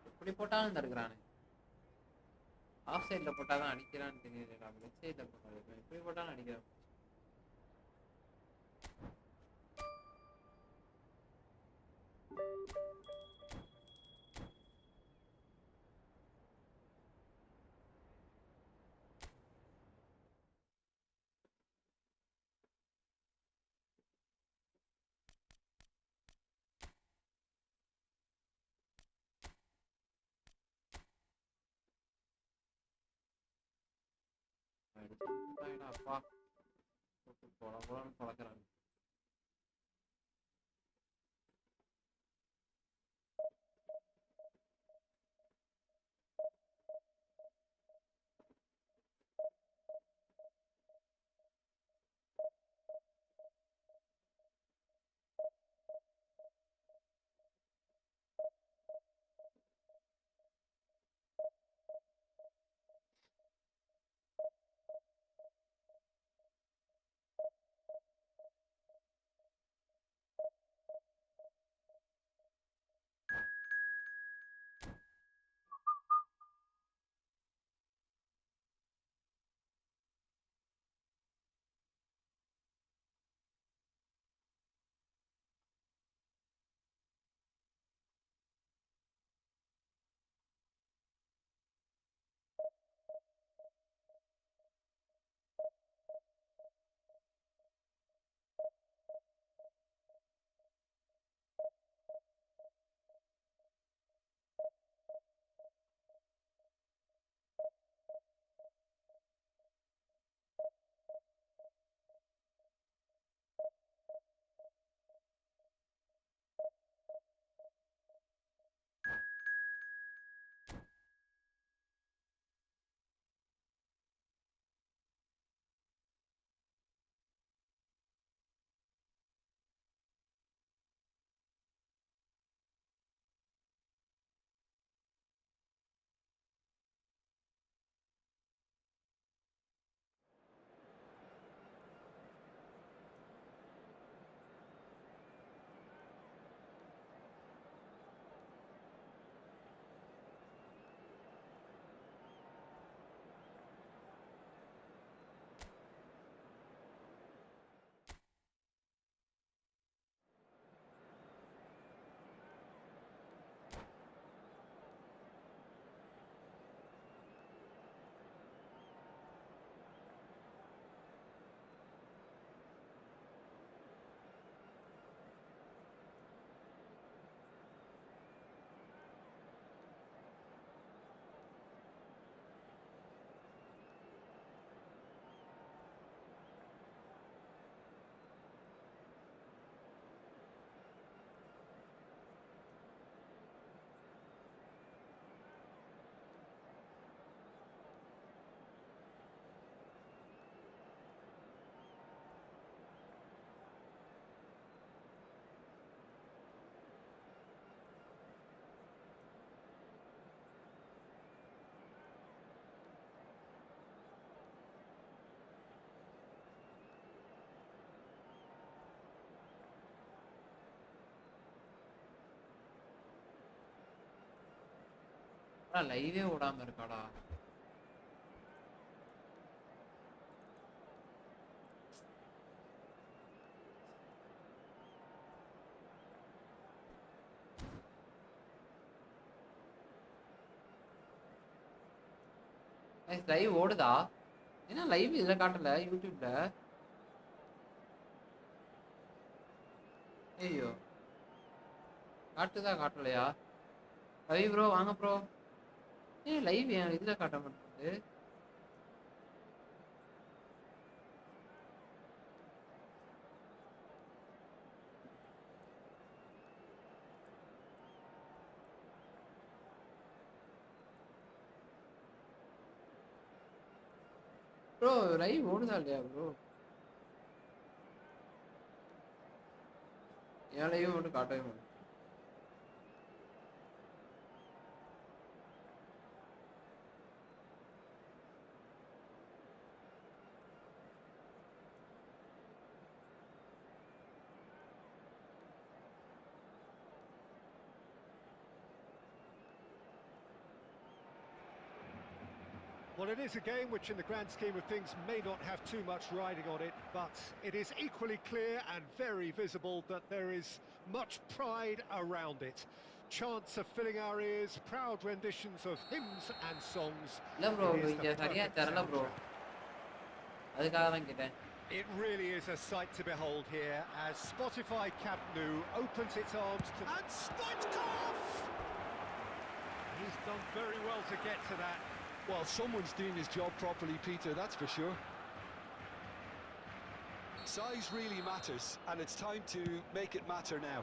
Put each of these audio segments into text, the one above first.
இப்படி போட்டாலும் தடுக்கிறானே. ஆஃப் சைட்ல போட்டாதான் அடிக்கிறான்னு தெரியல. லெஃப்ட் சைட்ல போட்டாலும் இப்படி போட்டாலும் அடிக்கிறான். அப்பா போடான்னு பழக்கிறாங்க. லைவே ஓடாம இருக்காடா. லைவ் ஓடுதா? ஏன்னா லைவ் இதில் காட்டல யூடியூப்ல. ஐயோ காட்டுதா காட்டலையா? ரவி ப்ரோ வாங்க ப்ரோ. ஏன் லைவ் ஏன் இதில் காட்ட மாட்டேங்குது? ப்ரோ லைவ் ஓடுதா இல்லையா ப்ரோ? என் லைவ் மட்டும் காட்டவே மாட்டேன். Well, it is a game which in the grand scheme of things may not have too much riding on it, but it is equally clear and very visible that there is much pride around it. Chants are filling our ears, proud renditions of hymns and songs. இல்லை bro It is இங்கே the சரியா perfect தரல bro, soundtrack. அதுக்காக தான் கேட்டேன். It really is a sight to behold here as Spotify Camp Nou opens its arms to... And Stoichkov! He's done very well to get to that. Well, someone's doing his job properly, Peter, that's for sure. Size really matters, and it's time to make it matter now.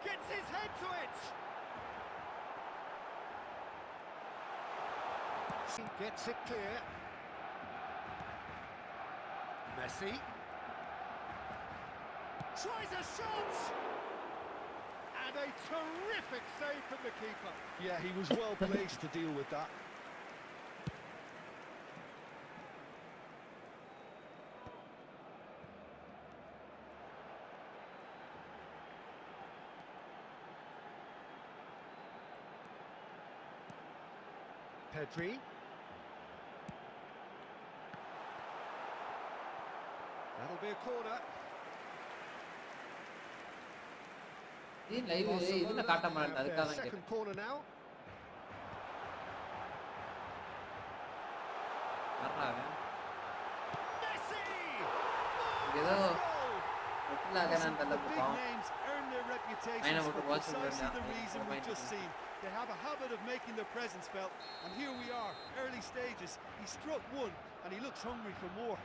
Gets his head to it! He gets it clear. Messi. Tries a shot! And a terrific save from the keeper. Yeah, he was well placed to deal with that. Pedri. That'll be a corner. இது live இதில் காட்ட மாட்டேன், அதுக்காக தான் Second கேட்டேன். corner now. வர்றாங்க Messi! ஏதோ ஒட்டிலாக நான் தள்ள The big போட்டோம். names earn their I know reputations what for it was, precisely yeah. the reason Yeah, we've fine. just seen. They have a habit of making their presence felt, and here we are, early stages. He struck one, and he looks hungry for more.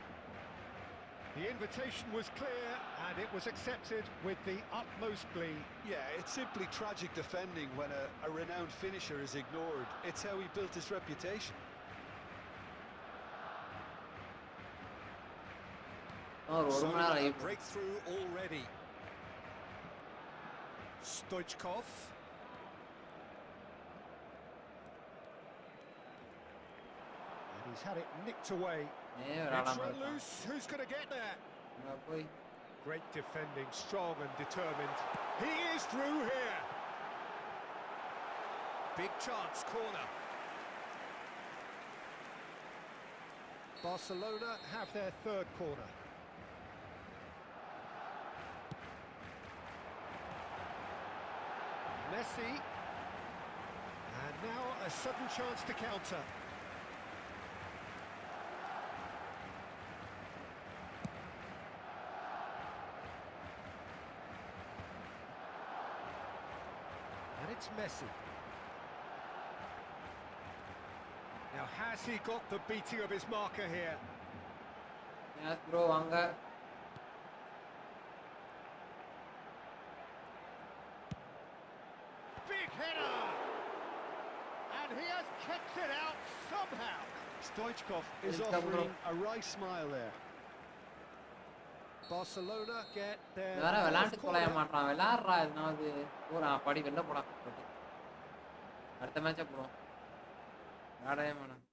The invitation was clear and it was accepted with the utmost glee. Yeah, it's simply tragic defending when a renowned finisher is ignored. It's how he built his reputation. ஒரு So, மணி நேரம் a live. breakthrough already. Stoichkov. And he's had it nicked away. It's விளாடாம run இருக்கான். loose. Who's going to get there? அங்க போய் Great defending, strong and determined. He is through here. Big chance, corner. Barcelona have their third corner. Messi. And now a sudden chance to counter. And it's Messi. Now has he got the beating of his marker here? Bro வாங்க. Big header! And he has kicked it out somehow. Stoichkov is Welcome, bro. offering a wry smile there. Barcelona get their வேற fourth விளையாட்டு தொலைய corner. மாட்டான், விளையாடுறா எதனாவது போறா படி வெளில போடா. அடுத்த மேட்சா போடுவோம், விளையாடவே வேணாம்.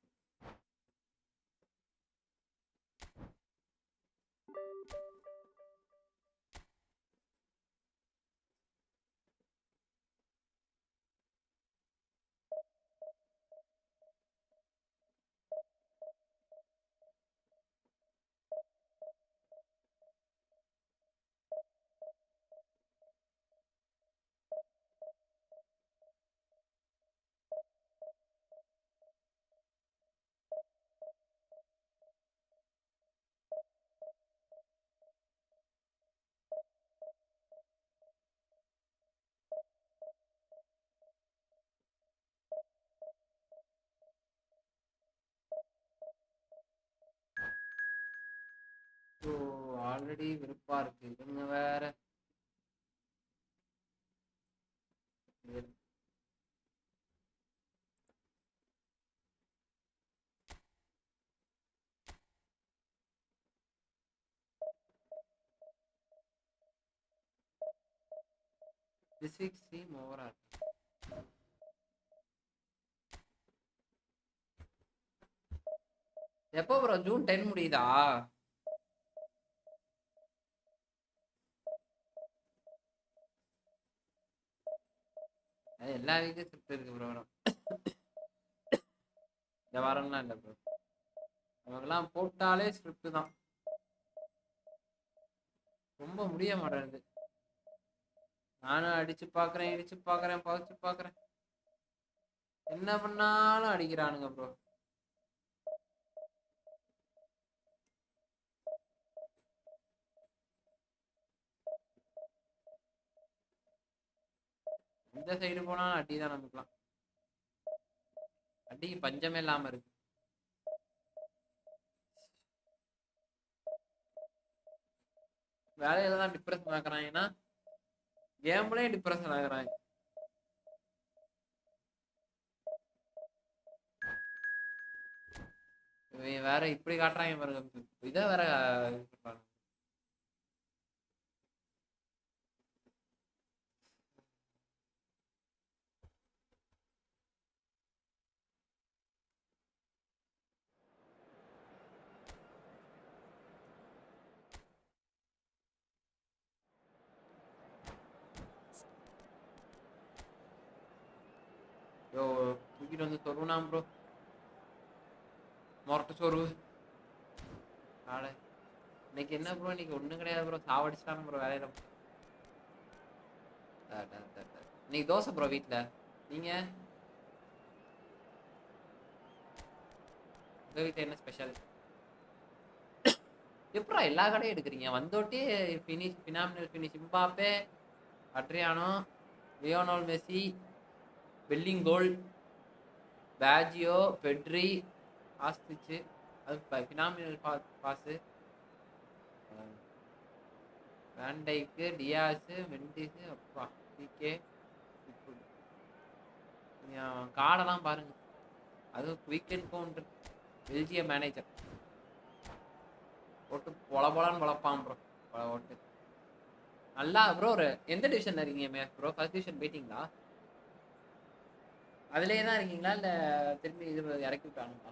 ஆல்ரெடி விருப்பா இருக்கு இவங்க வேற This week's team overall. எப்போ ப்ரோ ஜூன் 10 முடியுதா? எல்லா வீக்கும் ஸ்கிரிப்ட் இருக்கு ப்ரோ. இந்த வாரம்லாம் இல்லை ப்ரோ. நமக்கெல்லாம் போட்டாலே ஸ்கிரிப்ட் தான். ரொம்ப முடிய மாட்டேங்குது. நானும் அடிச்சு பாக்குறேன், இடிச்சு பாக்குறேன், பறிச்சு பாக்குறேன். என்ன பண்ணாலும் அடிக்கிறானுங்க ப்ரோ. இந்த சைடு போனாலும் அடி தான் நமக்குலாம். அடிக்கு பஞ்சமே இல்லாம இருக்கு. வேலையில தான் டிப்ரெஷன் ஆக்குறாங்கன்னா கேம்லயே டிப்ரெஷன் ஆகுறாங்க. வேற இப்படி காட்டுறாங்க பாருங்க. இதை வேற தூக்கிட்டு வந்து சொருவனாம் ப்ரோ. மொரட்டு சொருவு ஆளு. இன்னைக்கு என்ன ப்ரோ, இன்னைக்கு ஒண்ணும் கிடையாது ப்ரோ. சாவடிச்சிட்டாங்க ப்ரோ வேலையில. இன்னைக்கு தோசை ப்ரோ வீட்டுல. நீங்க உங்க வீட்டுல என்ன ஸ்பெஷல்? எப்படா எல்லா கடையும் எடுக்கிறீங்க? வந்தோட்டே finish, phenomenal finish, Mbappe, Adriano, Lionel Messi, Bellingham, Baggio, Pedri, ஆஸ்திச்சு, அது ஃபினாமினல் பாஸு, வேண்டைக்கு, டியாஸு, மெண்டிஸு, அப்பா பிகே. கார்டெல்லாம் பாருங்க. அதுவும் வீக்கெண்ட் கவுண்டர் பெல்ஜியம் மேனேஜர் போட்டு பொல பொலன்னு பொழப்பான் ப்ரோ. ஓட்டு நல்லா ப்ரோ. ஒரு எந்த டிவிஷன்ல இருக்கீங்க ப்ரோ? ஃபர்ஸ்ட் டிவிஷன் போயிட்டீங்களா? அதுலயே தான் இருக்கீங்களா இல்ல திரும்பி இது இறக்கி விட்டானுங்களா?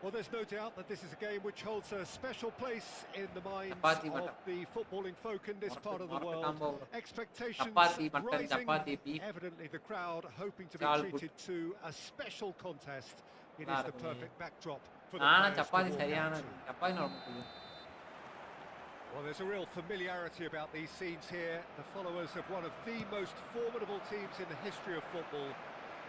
Well, there's no doubt that this is a game which holds a special place in the minds of the footballing folk in this part of the world. Expectations rising. Evidently the crowd hoping to be treated to a special contest. It is the perfect backdrop for the players to walk out to. Well, there's a real familiarity about these scenes here. The followers of one of the most formidable teams in the history of football,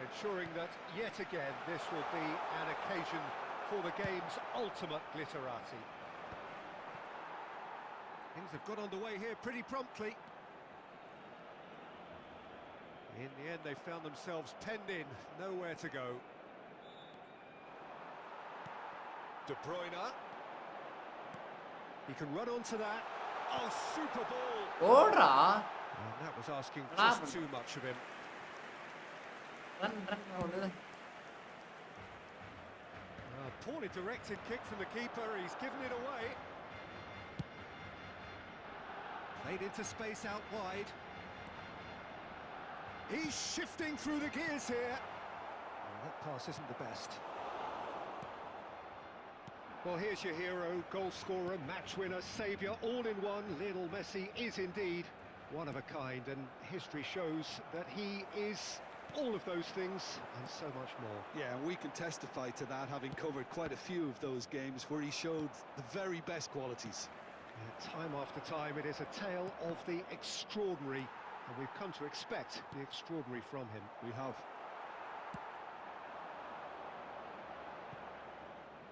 ensuring that yet again this will be an occasion for the game's ultimate glitterati. Things have got underway here pretty promptly. In the end, they found themselves penned in, nowhere to go. De Bruyne. He can run onto that. Oh, super ball! And that was asking just too much of him. Run. Poorly directed kick from the keeper. He's given it away. Played into space out wide. He's shifting through the gears here. Well, that pass isn't the best. Well, here's your hero, goal scorer, match winner, saviour, all in one. Lionel Messi is indeed one of a kind, and history shows that he is all of those things and so much more. Yeah, and we can testify to that, having covered quite a few of those games where he showed the very best qualities. Time after time, it is a tale of the extraordinary, and we've come to expect the extraordinary from him. We have.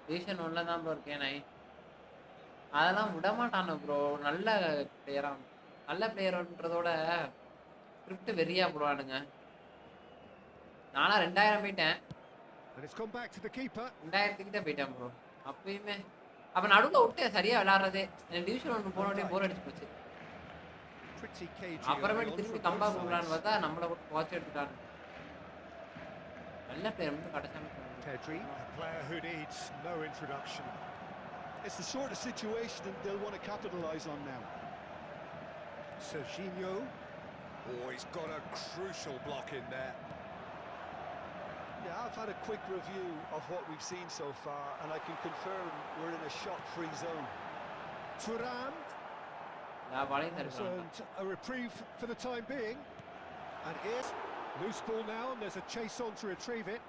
Division 1ல தான் bro இருக்கேன். அதெல்லாம் விட மாட்டானு bro. நல்ல பிளேயர்ன்றதோட script வெறியா போடுவானுங்க. நானா 2000 போயிட்டேன். 2000 கிட்ட போயிட்டேன் ப்ரோ. அப்பயுமே அப்ப நடுவுல விட்டு சரியா விளையாடுறதே டிவிஷன் 1 போனோடே போர் அடிச்சு போச்சு. Pretty cagey. அப்புறமேட்டு திருப்பி கம்பேக் கொடுக்கலான்னு பார்த்தா நம்மள போட்டு வாட்ச் எடுத்துட்டாங்க. நல்ல பிளேயர் மட்டும் கடைசாமி Pedri, a player who needs no introduction. It's the sort of situation that they'll want to capitalise on now. Serginho. Oh, he's got a crucial block in there. Yeah, I've had a quick review of what we've seen so far, and I can confirm we're in a shot-free zone. Thuram நான் பாலே has தருவாங்க. earned a reprieve for the time being. And here's loose ball now, and there's a chase on to retrieve it.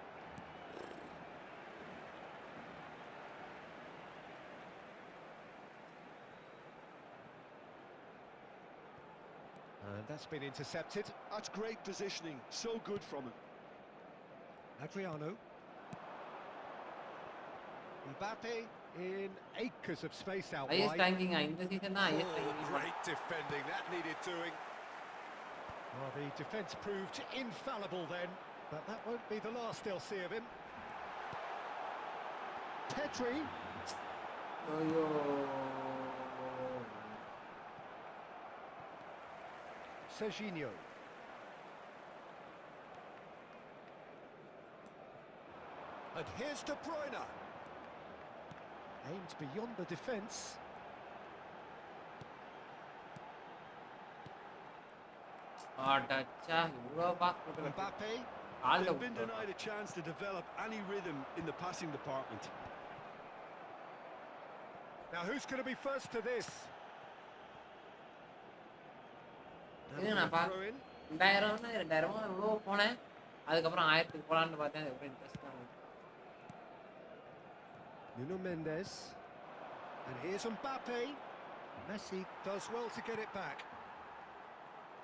And that's been intercepted. That's great positioning, so good from him. Adriano. Mbappe in acres of space out highest wide. Ranking இந்த season தான் highest Oh, ranking. great defending. That needed doing. Well, the defence proved infallible then, but that won't be the last they'll see of him. Pedri. ஐயோ. Serginho. And here's De Bruyne. Aimed beyond the defence. அடச்சா இவ்வளோ pass போட்டு Mbappe, ஆல்ட they've been denied a chance to develop any rhythm in the passing department. Now who's going to be first to this? நான் பா Throw in. 2000 இவ்வளோ போனேன். அதுக்கப்புறம் 1000க்கு போலான்னு பார்த்தேன். அது எப்படி இன்ட்ரெஸ்ட் தான். Nuno Mendes. And here's Mbappe. Messi does well to get it back.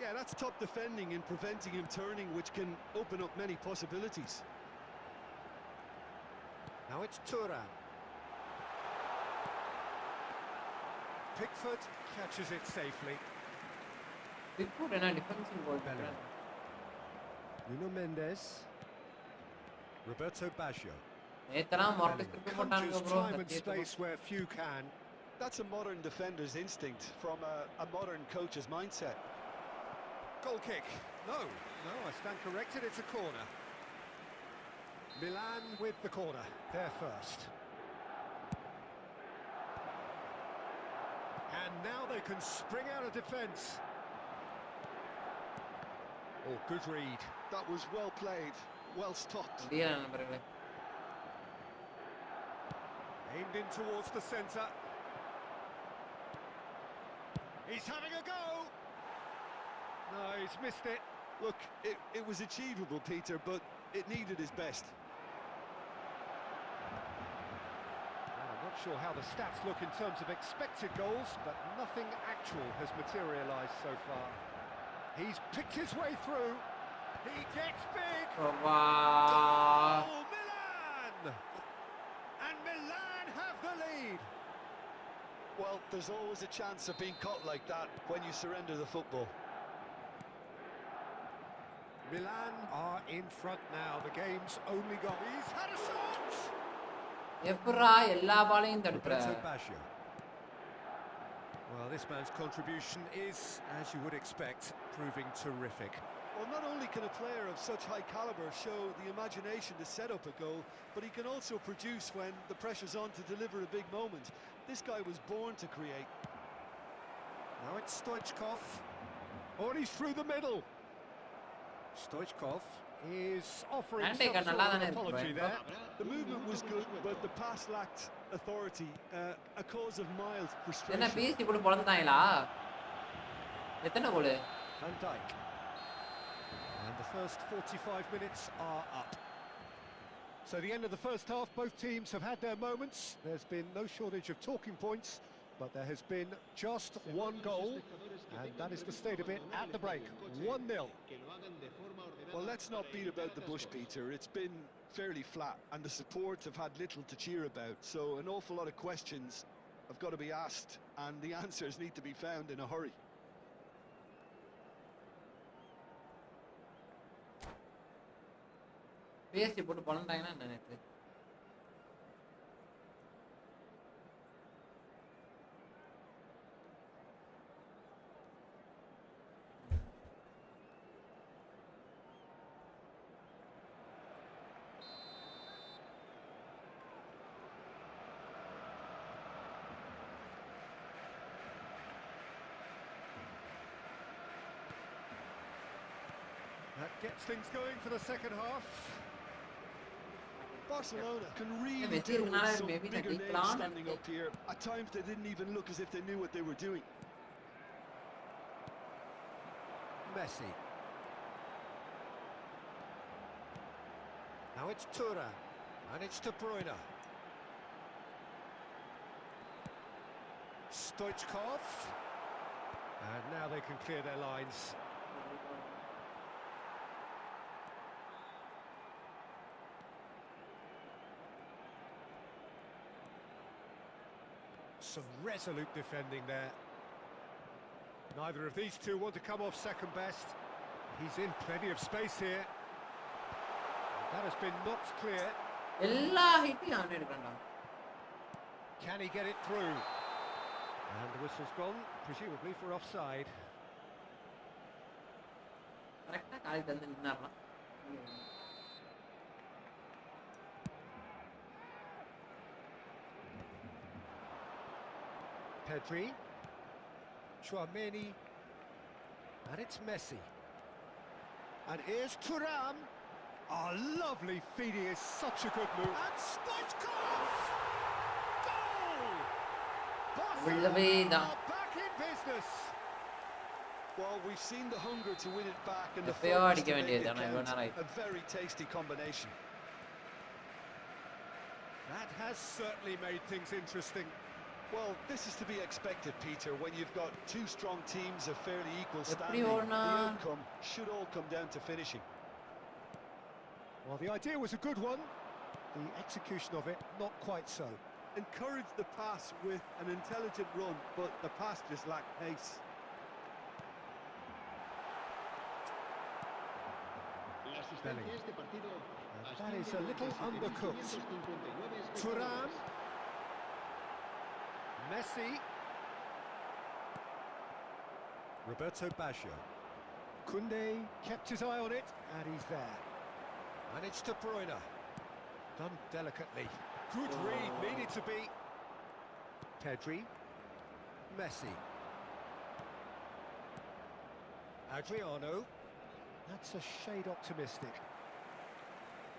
Yeah, that's top defending and preventing him turning, which can open up many possibilities. Now it's Thuram. Pickford catches it safely. Bigfoot என்ன defensive goal Bellingham. Nuno Mendes. Roberto Baggio. நேத்தலாம் மொரட்டு script போட்டாங்க Conjures bro. time and space where few can. That's a modern defender's instinct from a modern coach's mindset. Goal kick. No, I stand corrected. It's a corner. Milan with the corner. They're first. And now they can spring out of defence. Oh, good read. That was well played, well stopped. முடியல நண்பர்களே. Aimed in towards the centre. He's having a go. No, he's missed it. Look, it was achievable, Peter, but it needed his best. I'm not sure how the stats look in terms of expected goals, but nothing actual has materialised so far. He's picked his way through. He gets big. வா. Oh, Milan! And Milan have the lead. Well, there's always a chance of being caught like that when you surrender the football. Milan are in front now. The game's only got. He's had a shot. எப்பறா எல்லா பாலையும் தடுக்குற? Roberto Baggio. Well, this man's contribution is, as you would expect, proving terrific. Well, not only can a player of such high caliber show the imagination to set up a goal, but he can also produce when the pressure's on to deliver a big moment. This guy was born to create. Now it's Stoichkov. Oh, and he's through the middle. Stoichkov is offering Ante some நல்லா sort தானே of இருக்கு apology bro. there. The movement was good, but the pass lacked authority, a cause of mild என்ன frustration. BST கூட பொளந்துட்டாங்களா? எத்தனை கோல்? Van Dijk. And the first 45 minutes are up. So the end of the first half, both teams have had their moments. There's been no shortage of talking points, but there has been just one goal, and that is the state of it at the break. 1-0. Well, let's not beat about the bush, Peter. It's been fairly flat, and the support have had little to cheer about. So an awful lot of questions have got to be asked, and the answers need to be found in a hurry. PST போட்டு பொளந்துட்டாங்கன்னா என்ன நேத்து? Gets things going for the second half. Barcelona can really Messi do with இருக்கனால some maybe bigger நான் names ஜெயிக்கலாம்னு standing up here. At times they didn't even look as if they knew what they were doing. Messi. Now it's Thuram, and it's De Bruyne. Stoichkov. And now they can clear their lines. Some resolute defending there. Neither of these two want to come off second best. He's in plenty of space here. That has been knocked clear. எல்லா ஹிட்டையும் அவன் எடுக்கறான்டா. Can he get it through? And the whistle's gone, presumably for offside. கரெக்ட்டா காலிட்டு வந்து நின்னாரலாம். Pedri. Chouameni. And it's Messi. And here's Thuram. Oh, lovely feed, he is such a good move. And Stoichkov! Goal! Barcelona are back in business. Well, we've seen the hunger to win it back and the எப்பயோ focus அடிக்க to make it வேண்டியது count. A very tasty combination. That has certainly made things interesting. Well, this is to be expected, Peter, when you've got two strong teams of fairly equal standing. The outcome should all come down to finishing. Well, the idea was a good one. The execution of it, not quite so. Encouraged the pass with an intelligent run, but the pass just lacked pace. That is a little undercooked. Thuram. Messi. Roberto Baggio. Koundé kept his eye on it, and he's there. And it's De Bruyne. Done delicately. Good read, needed to be. Pedri. Messi. Adriano. That's a shade optimistic.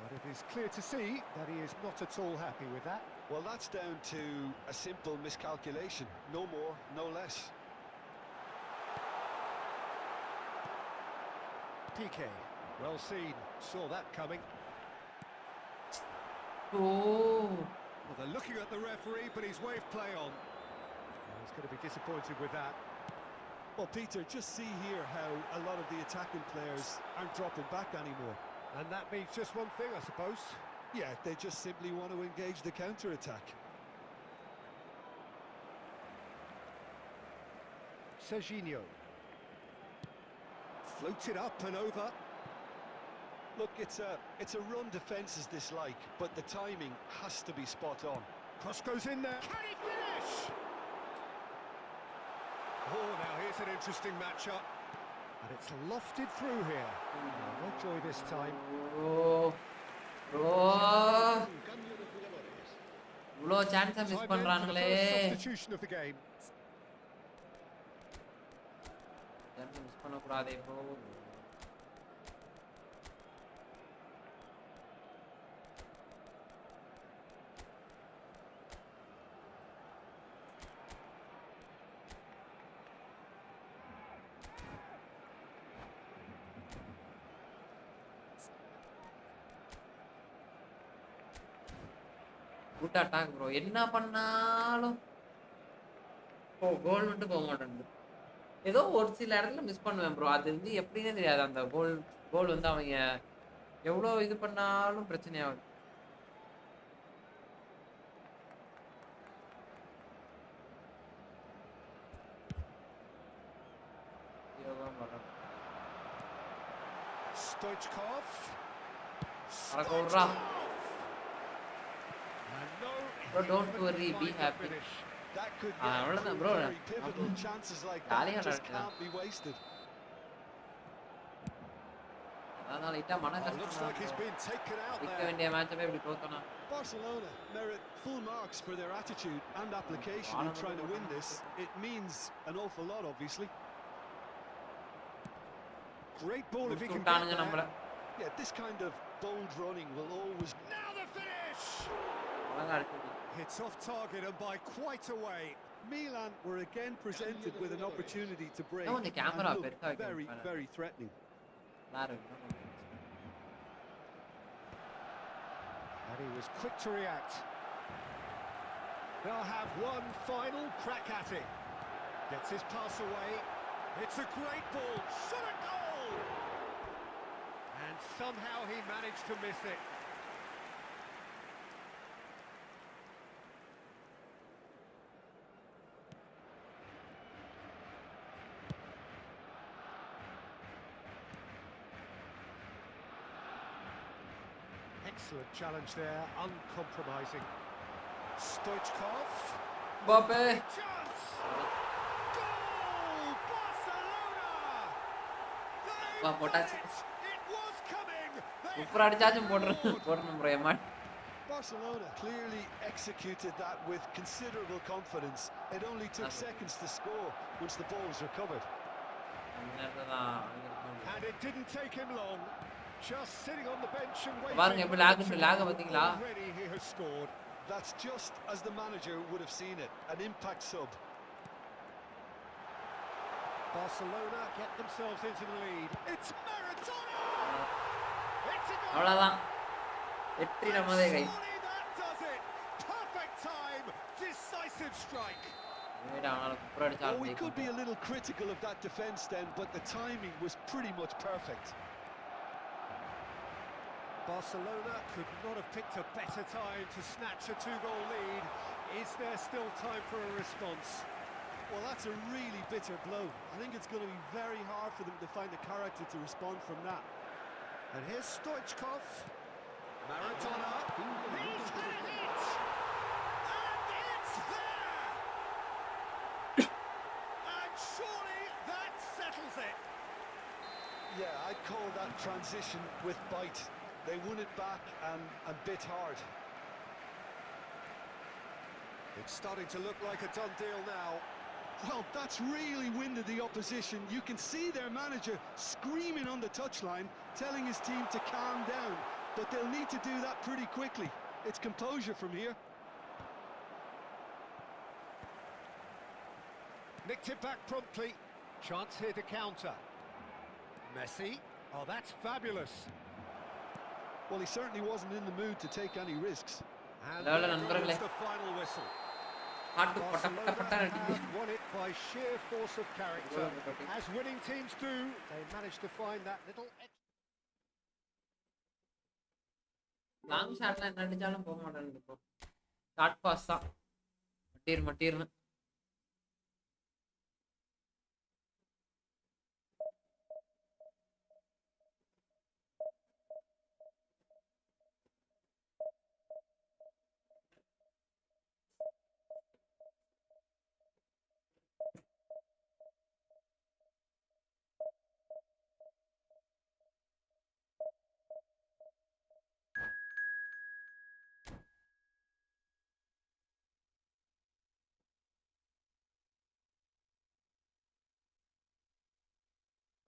But it is clear to see that he is not at all happy with that. Well, that's down to a simple miscalculation. No more, no less. Piqué. Well seen. Saw that coming. O Well, they're looking at the referee, but he's waved play on. Well, he's going to be disappointed with that. Well, Peter, just see here how a lot of the attacking players aren't dropping back anymore. And that means just one thing, I suppose. Yeah, they just simply want to engage the counter-attack. Serginho. Floated up and over. Look, it's a run defences dislike, but the timing has to be spot on. Cross goes in there. Can he finish? Oh, now here's an interesting matchup. And it's lofted through here. No joy this time. இவ்வளோ சான்ஸை miss பண்றானுங்களே. Substitution of the game. சான்ஸை miss பண்ணக்கூடாதே இப்போ. Good attack bro, என்ன பண்ணாலும் கோல் மட்டும் போக மாட்டேன். ஏதோ ஒரு சில இடத்துல மிஸ் பண்ணுவேன் ப்ரோ, அது வந்து எப்படின்னே தெரியாது. அந்த கோல் வந்து அவங்க எவ்வளோ இது பண்ணாலும் பிரச்சனையாகுது. Stoichkov. Bro, don't worry, be happy. That could அவ்வளவுதான் bro. very pivotal chances like that just can't be wasted. அதான் லைட்டா மன Looks like he's கஷ்டம். been taken out ஜெயிக்க there. வேண்டிய மேட்சை இப்படி தோத்தனா. Barcelona merit full marks for their attitude and application in trying to win this. It means an awful lot, obviously. Great ball if he can get விட்டானுங்க there. நம்மள. Yeah, this kind of bold running will always... Now the finish! அழகா அடிச்சது. It's off target and by quite a way. Milan were again presented with an opportunity to break No, the camera and பெருசா looked வைக்க very, முடியல. very threatening. நல்லா இருக்கு. And he was quick to react. They'll have one final crack at it. Gets his pass away. It's a great ball. Shot a goal! And somehow he managed to miss it. Excellent challenge there, uncompromising. Stoichkov. Mbappe. Chance! Goal! Barcelona! They've done போட்டாச்சு. it! It was coming! They சூப்பரா அடிச்சாச்சும் scored! போடணும் bro ஏமா. Barcelona clearly executed that with considerable confidence. It only took seconds to score once the ball was recovered. And it didn't take him long. Just sitting on the bench and waiting. பாருங்க எப்படி lock into லாக பாத்தீங்களா? Already he has scored. That's just as the manager would have seen it, an impact sub. Barcelona get themselves into the lead. It's Maradona! It's a goal! அவ்வளவுதான். வெற்றி நமதே கை. Surely that does it! Perfect time! Decisive strike! Well, we could be a little critical of that defence then, but the timing was pretty much perfect. Barcelona could not have picked a better time to snatch a two-goal lead. Is there still time for a response? Well, that's a really bitter blow. I think it's going to be very hard for them to find the character to respond from that. And here's Stoichkov. Maradona. He's had a hit! And it's there! And surely that settles it. Yeah, I'd call that transition with bite. They won it back and bit hard. It's starting to look like a done deal now. Well, that's really winded the opposition. You can see their manager screaming on the touchline, telling his team to calm down. But they'll need to do that pretty quickly. It's composure from here. Nicked it back promptly. Chance here to counter. Messi. Oh, that's fabulous. Well, he certainly wasn't in the mood to take any risks. And Lala, there நண்பர்களே. goes the final whistle. ஆட்டு பட்ட பட்ட பட்ட Barcelona அடிக்குது. have won it by sheer force of character. As winning teams do, they managed to find that little extra. Long ஷாட்ல என்ன அடிச்சாலும் போக மாட்டானுங்க இப்போ. ஷார்ட் பாஸ் தான். மட்டீர்னு.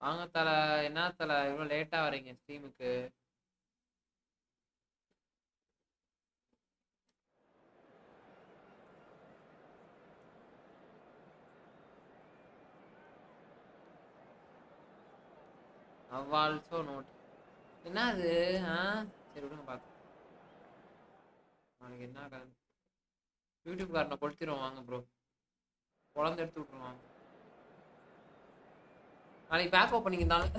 வாங்க தல, என்ன தல இவ்வளவு லேட்டா வரீங்க ஸ்ட்ரீமுக்கு? Also note. என்ன அது? சரி விடுங்க பாத்து. நாளைக்கு என்ன யூடியூப் காரனை கொளுத்திடுவோம் வாங்க ப்ரோ. குழந்தை எடுத்து விட்டுருவாங்க. நாளைக்கு பேக் ஓப்பனிங் இருந்தாலும்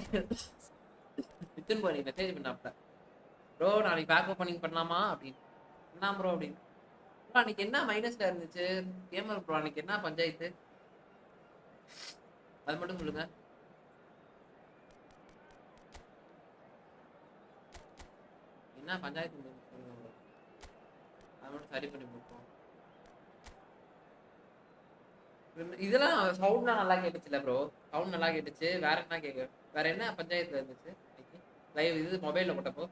வித்துன்னு போய் மெசேஜ் பண்ணாப்ல, ப்ரோ நாளைக்கு பேக் ஓப்பனிங் பண்ணலாமா அப்படின்னு. என்ன ப்ரோ அப்படின்னு. ப்ரோ அன்னைக்கு என்ன மைனஸ்ல இருந்துச்சு கேமர் ப்ரோ? அன்னைக்கு என்ன பஞ்சாயத்து அது மட்டும் சொல்லுங்க. என்ன பஞ்சாயத்து இருந்துச்சு சொல்லுங்க ப்ரோ, அது மட்டும் சரி பண்ணி கொடுப்போம். இதெல்லாம் சவுண்ட்லாம் நல்லா கேட்டுச்சுல ப்ரோ? சவுண்ட் நல்லா கேட்டுச்சு. வேற என்ன கேட்க? வேற என்ன பஞ்சாயத்துல இருந்துச்சு லைவ் இது மொபைல்ல போட்டப்போ?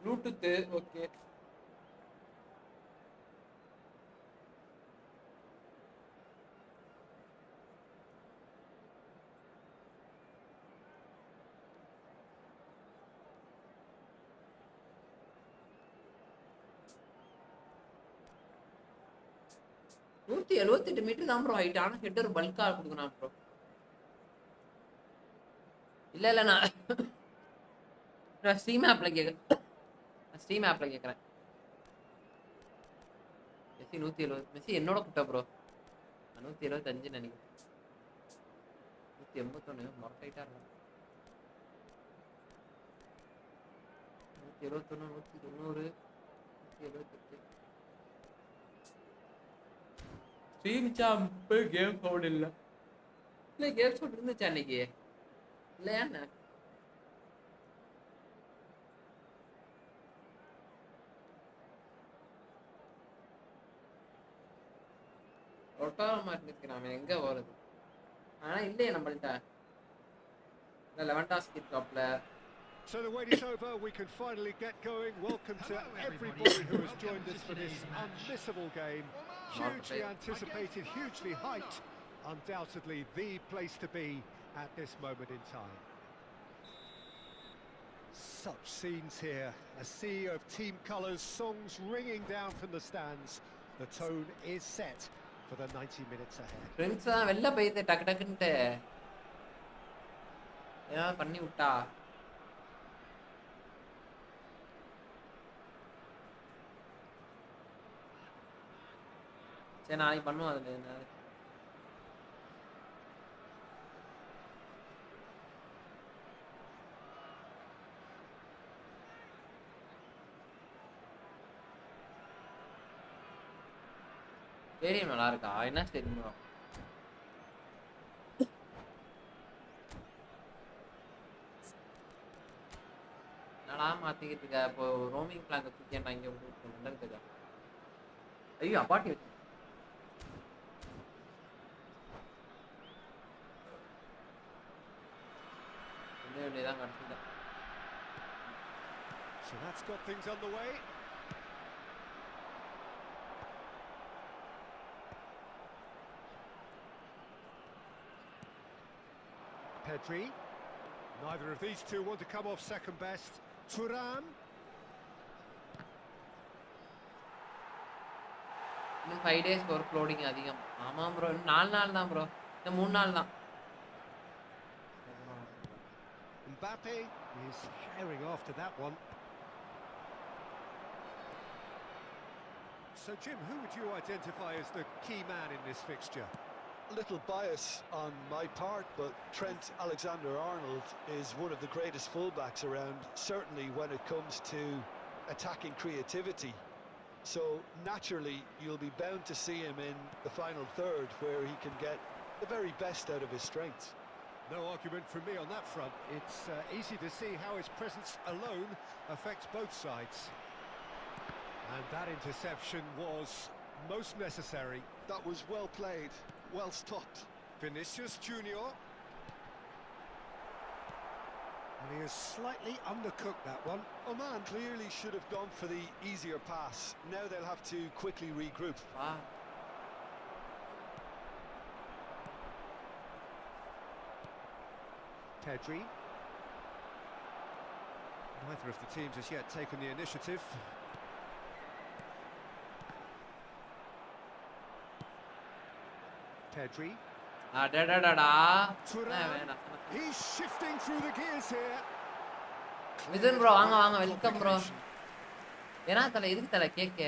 Bluetooth okay. 178 மீட்டர் தான் ப்ரோ ஹைட். ஆனா ஹெட்டர் பல்கா கொடுக்கணும் ப்ரோ. இல்ல நான் ஸ்ட்ரீம் ஆப்ல கேக்குறேன். மெஸ்ஸி 170. மெஸ்ஸி என்னோட குட்டா ப்ரோ. 175 நினைக்கிறேன். 181 மொரட்டைட்டா இருக்கு. 171 190 178. ஸ்ட்ரீம் சாம்ப் கேம் ஃபவுல் இல்ல கேம் ஃபவுல் இருந்துச்சு அன்னைக்கு இல்லையா என்ன? ஒட்டாம இருக்கிறான் எங்க வருது? ஆனா இல்லையே நம்மள்ட்ட இந்த லெவன்டாஸ்கி டாப்ல. So the wait is over, we can finally get going. Welcome to everybody who has joined us for this unmissable game. Hugely anticipated, hugely hyped. Undoubtedly the place to be at this moment in time. Such scenes here, a sea of team colours, songs ringing down from the stands. The tone is set for the 90 minutes ahead. Friends தான் வெளில போயிட்டு டக்கு டக்குன்ட்டு ஏதாவது பண்ணி விட்டா. சரி நாளைக்கு பண்ணுவோம். அதுல என்ன ஸ்டேடியம் நல்லா இருக்கா? என்ன ஸ்டேடியம்? என்னடா மாத்திக்கிட்டு இருக்க? இப்போ ரோமிங் பிளான் தூக்கியா இங்க இருக்குதா? ஐயோ அப்பாட்டி வச்சு வேண்டியதான் கடைசியில். So that's got things underway. Pedri. Neither of these two want to come off second best. Thuram. இன்னும் 5 days ஒர்க் லோடிங் அதிகம். ஆமாம் ப்ரோ, 4 நாள் தான் ப்ரோ. இந்த 3 நாள் தான். Mbappe is herring after that one. So Jim, who would you identify as the key man in this fixture? A little bias on my part, but Trent Alexander-Arnold is one of the greatest fullbacks around, certainly when it comes to attacking creativity. So naturally you'll be bound to see him in the final third, where he can get the very best out of his strengths. No argument from me on that front. It's easy to see how his presence alone affects both sides. And that interception was most necessary. That was well played, well stopped. Vinicius Junior. And he has slightly undercooked that one. Oman clearly should have gone for the easier pass. Now they'll have to quickly regroup. Wow. Pedri. Neither of the teams has yet taken the initiative. Pedri. Thuram. He's shifting through the gears here. Listen bro, வாங்க welcome bro. ஏனா தல இதுக்கு தல கேக்க.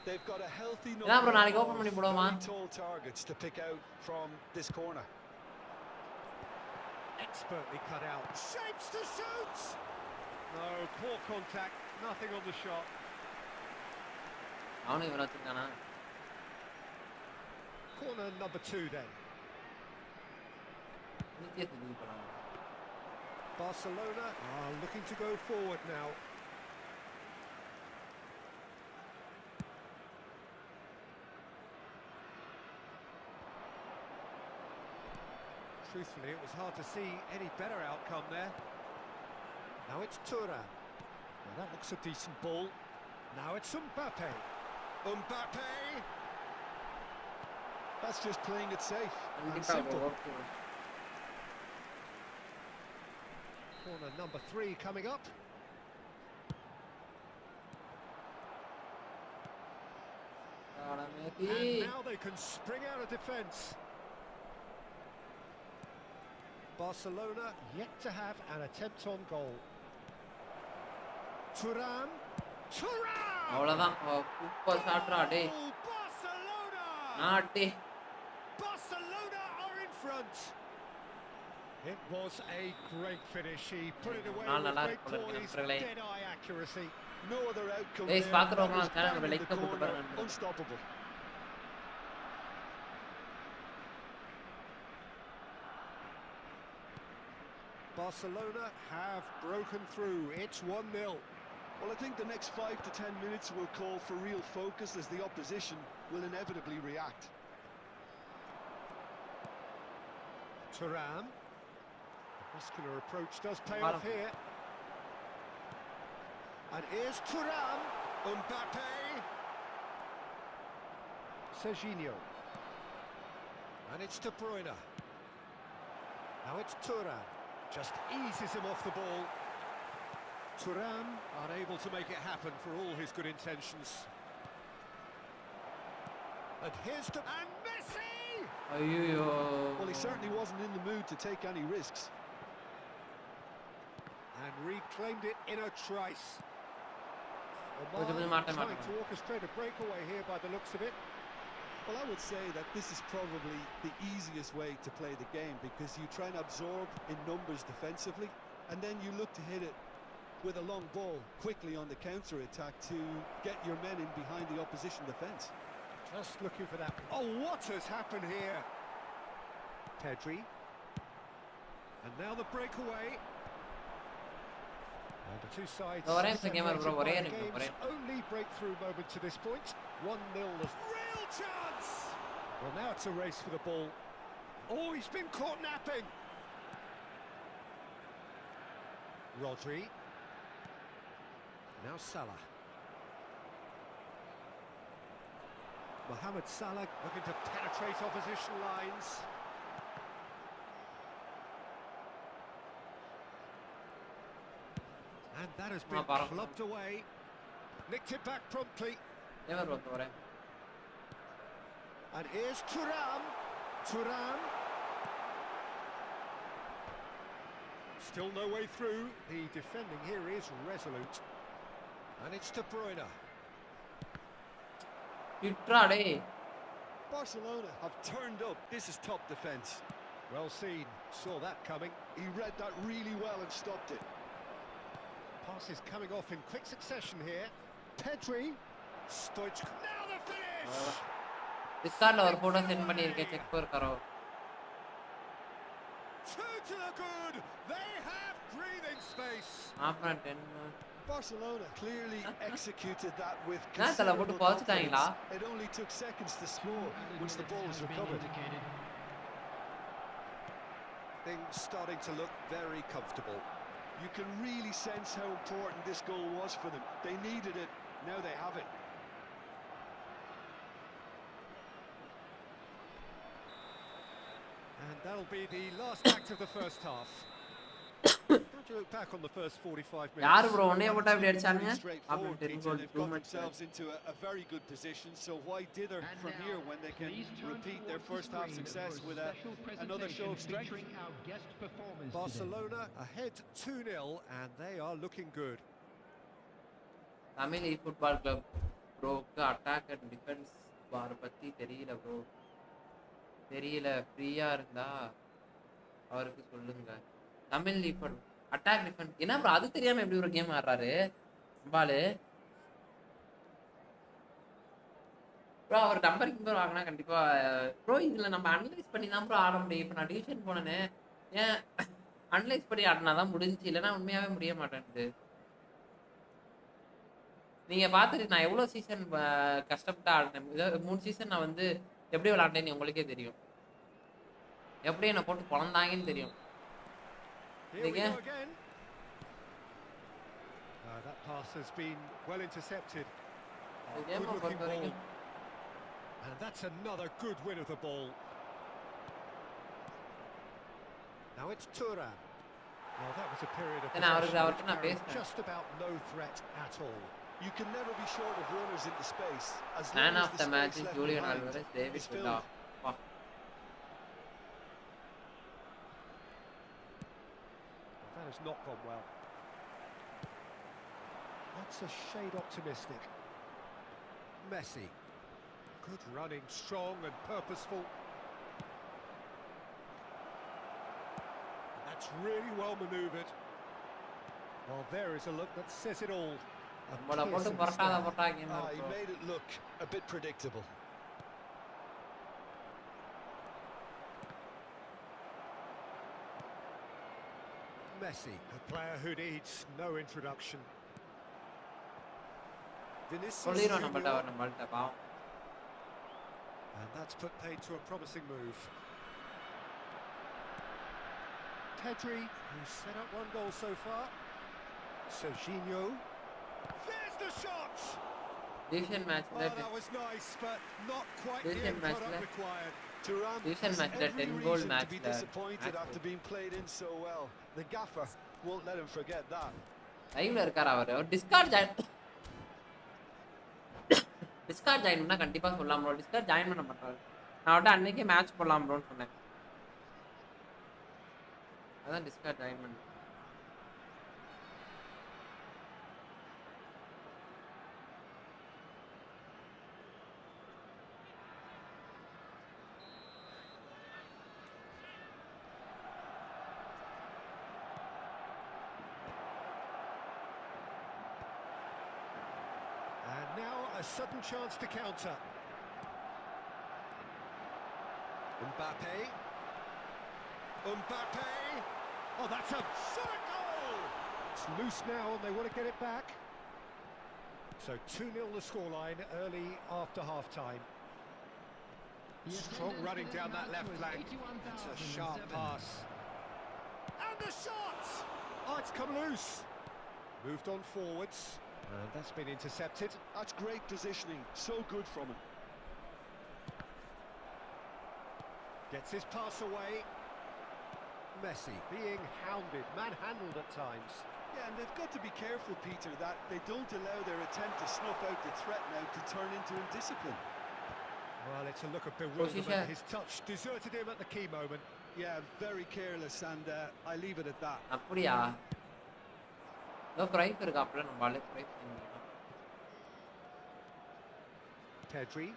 They've got a healthy number. bro நாளைக்கு open பண்ணி போடுவோமா? Tall targets to pick out from this corner. Expertly cut out. Shapes to shoot. No, poor contact. Nothing on the shot. அவனே இவன வச்சிருக்கானா? Corner number 2 then. Barcelona are looking to go forward now. Truthfully, it was hard to see any better outcome there. Now it's Thuram. Well, that looks a decent ball. Now it's Mbappe. Mbappe! That's just playing it safe and simple. Corner number 3 coming up. And now they can spring out of defence. Barcelona yet to have an attempt on goal. Thuram. அவ்வளவுதான் super ஷாட்ரா டேய் Barcelona! நாட்டி Barcelona are in front. It was a great finish. He put it away with great poise, dead-eye accuracy. No other outcome Guys, there. பாக்குறவங்க And his channel bang in like the போட்டு corner, பாருங்க. unstoppable. Barcelona have broken through. It's 1-0. Well, I think the next 5 to 10 minutes will call for real focus as the opposition will inevitably react. Thuram. Muscular approach does pay off here. And here's Thuram. Mbappe. Serginho. And it's De Bruyne. Now it's Thuram. Just eases him off the ball. Thuram unable to make it happen for all his good intentions. And here's and Messi! ஐயோ Well, he certainly wasn't in the mood to take any risks. And reclaimed it in a trice. கொஞ்சம் Omar மாட்ட trying to orchestrate a breakaway here by the looks of it. Well, I would say that this is probably the easiest way to play the game because you try and absorb in numbers defensively and then you look to hit it with a long ball quickly on the counter-attack to get your men in behind the opposition defence. Just looking for that. Oh, what has happened here? Pedri. And now the breakaway. And the two sides separated by the game's only breakthrough moment to this point. 1-0. Real chance! Well, now it's a race for the ball. Oh, he's been caught napping. Rodri. Now Salah. Mohamed Salah looking to penetrate opposition lines. And that has been clubbed away. Nicked it back promptly. And here's Thuram. Thuram. Still no way through. The defending here is resolute. And it's De Bruyne. Barcelona have turned up. This is top defence. Well seen. Saw that coming. He read that really well and stopped it. Passes coming off in quick succession here. Pedri. Stoichkov. Now the finish! Discardல ஒரு photo send பண்ணிருக்கேன் check கरो. Two to the good. They have breathing space. ஆப்னா 10. Barcelona clearly executed that with போட்டு பாத்துட்டாங்களா? It only took seconds to score once the ball was recovered. Things starting to look very comfortable. You can really sense how important this goal was for them. They needed it. Now they have it. And that'll be the last act of the first half. How do you look back on the first 45 minutes? யார் bro ஒண்ணே போட்டா இப்படி அடிச்சாங்க? Straightforward, Peter. They've got themselves into a very good position, so why dither from here when they can repeat their first half success with another show of strength? Barcelona ahead 2-0 and they are looking good. Tamil football club ப்ரோக்கு attack and defence பார் பத்தி தெரியல ப்ரோ. தெரியல, ஃப்ரீயா இருந்தா அவருக்கு சொல்லுங்க. தமிழ் ஃபுட்பால் அட்டாக் டிஃபென்ஸ் என்ன ப்ரோ அது தெரியாம எப்படி ஒரு கேம் ஆடுறாரு பாலு ப்ரோ? அவர் நம்பர் கிம்பர் வாங்கினா கண்டிப்பா ப்ரோ இதுல நம்ம அனலைஸ் பண்ணி தான் ப்ரோ ஆட முடியும். இப்போ நான் டிவிஷன் போனேன்னு ஏன் அனலைஸ் பண்ணி ஆடினா தான் முடிஞ்சு, இல்லைன்னா உண்மையாவே முடிய மாட்டேங்குது. நீங்க பார்த்துட்டு நான் எவ்வளோ சீசன் கஷ்டப்பட்டு ஆடினேன். 3 சீசன் நான் வந்து எப்படி விளாண்டேன்னு உங்களுக்கே தெரியும். எப்படி என்னை போட்டு குழந்தாங்கன்னு தெரியும். That pass has been well intercepted. Good looking ball. And that's another good win of the ball. Now it's Thuram. Well, that was a period of possession, just about no threat at all. You can never be short of runners into space as long Man as of the the match space is left Julian behind Alvarez, David is Villa. filled. Wow. That has not gone well. That's a shade optimistic. Messi. Good running, strong and purposeful. That's really well manoeuvred. Well, there is a look that says it all. A நம்மள போட்டு piercing புரட்டாத stare. போட்டா game He made it look a bit predictable. Messi, a player who needs no introduction. Vinicius சொல்லிரோம் நம்மள்ட்ட Junior. அவர் நம்மள்ட்ட பாவம். And that's put paid to a promising move. Pedri, who's set up one goal so far. Serginho. There's the shot! Division Oh, மேட்ச்ல that was nice, but not quite the Division end match product left. required. Thuram Division has match every 10 goal reason to match be there. disappointed Match after goal. being played in so well. The gaffer won't let him forget that. லைவ்ல இருக்காரு அவர். அவர் Discord join Discord join பண்ணா கண்டிப்பா சொல்லலாம் bro. Discord join பண்ண மாட்டாரு. நான் அவர்ட்ட அன்னைக்கே மேட்ச் போடலாம் ப்ரோன்னு சொன்னேன். அதான் டிஸ்கார்ட் ஜாயின் பண்ணேன். And now a sudden chance to counter. Mbappe. Mbappe. Oh, that's a shot goal! It's loose now and they want to get it back. So 2-0 the scoreline early after half-time. Strong running down that left flank. That's a sharp pass. And the shot! Oh, it's come loose. Moved on forwards. And that's been intercepted. That's great positioning. So good from him. Gets his pass away. Messi being hounded, manhandled at times. Yeah, and they've got to be careful, Peter, that they don't allow their attempt to snuff out the threat now to turn into indiscipline. Well, it's a look of bewilderment. Posisha. His touch deserted him at the key moment. Yeah, very careless, and I leave it at that. அப்படியா? ஏதோ price இருக்காப்ல நம்ம ஆளு price பண்ணிக்கலாம். Pedri.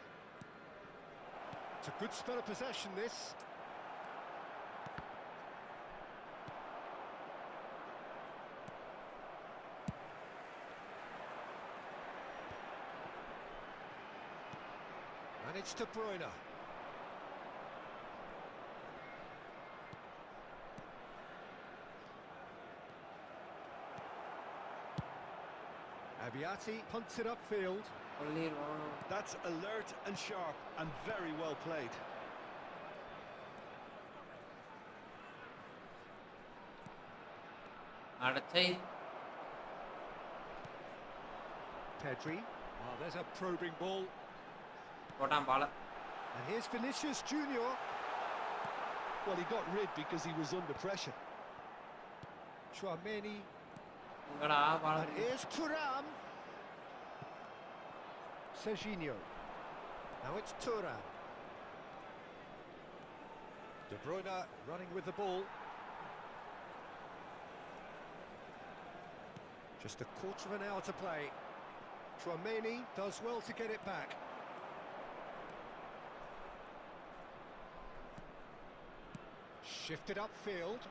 It's a good spell of possession, this. And it's De Bruyne. Abiati punts it upfield. சொல்லிரோம். That's alert and sharp and very well played. அடச்சை. Pedri. Oh, there's a probing ball. போட்டான் பால. And here's Vinicius Junior. Well, he got rid because he was under pressure. Chouameni. உங்கடா Bala. And here's Thuram. Serginho. Now it's Thuram. De Bruyne running with the ball. Just a quarter of an hour to play. Chouameni does well to get it back. Shifted upfield.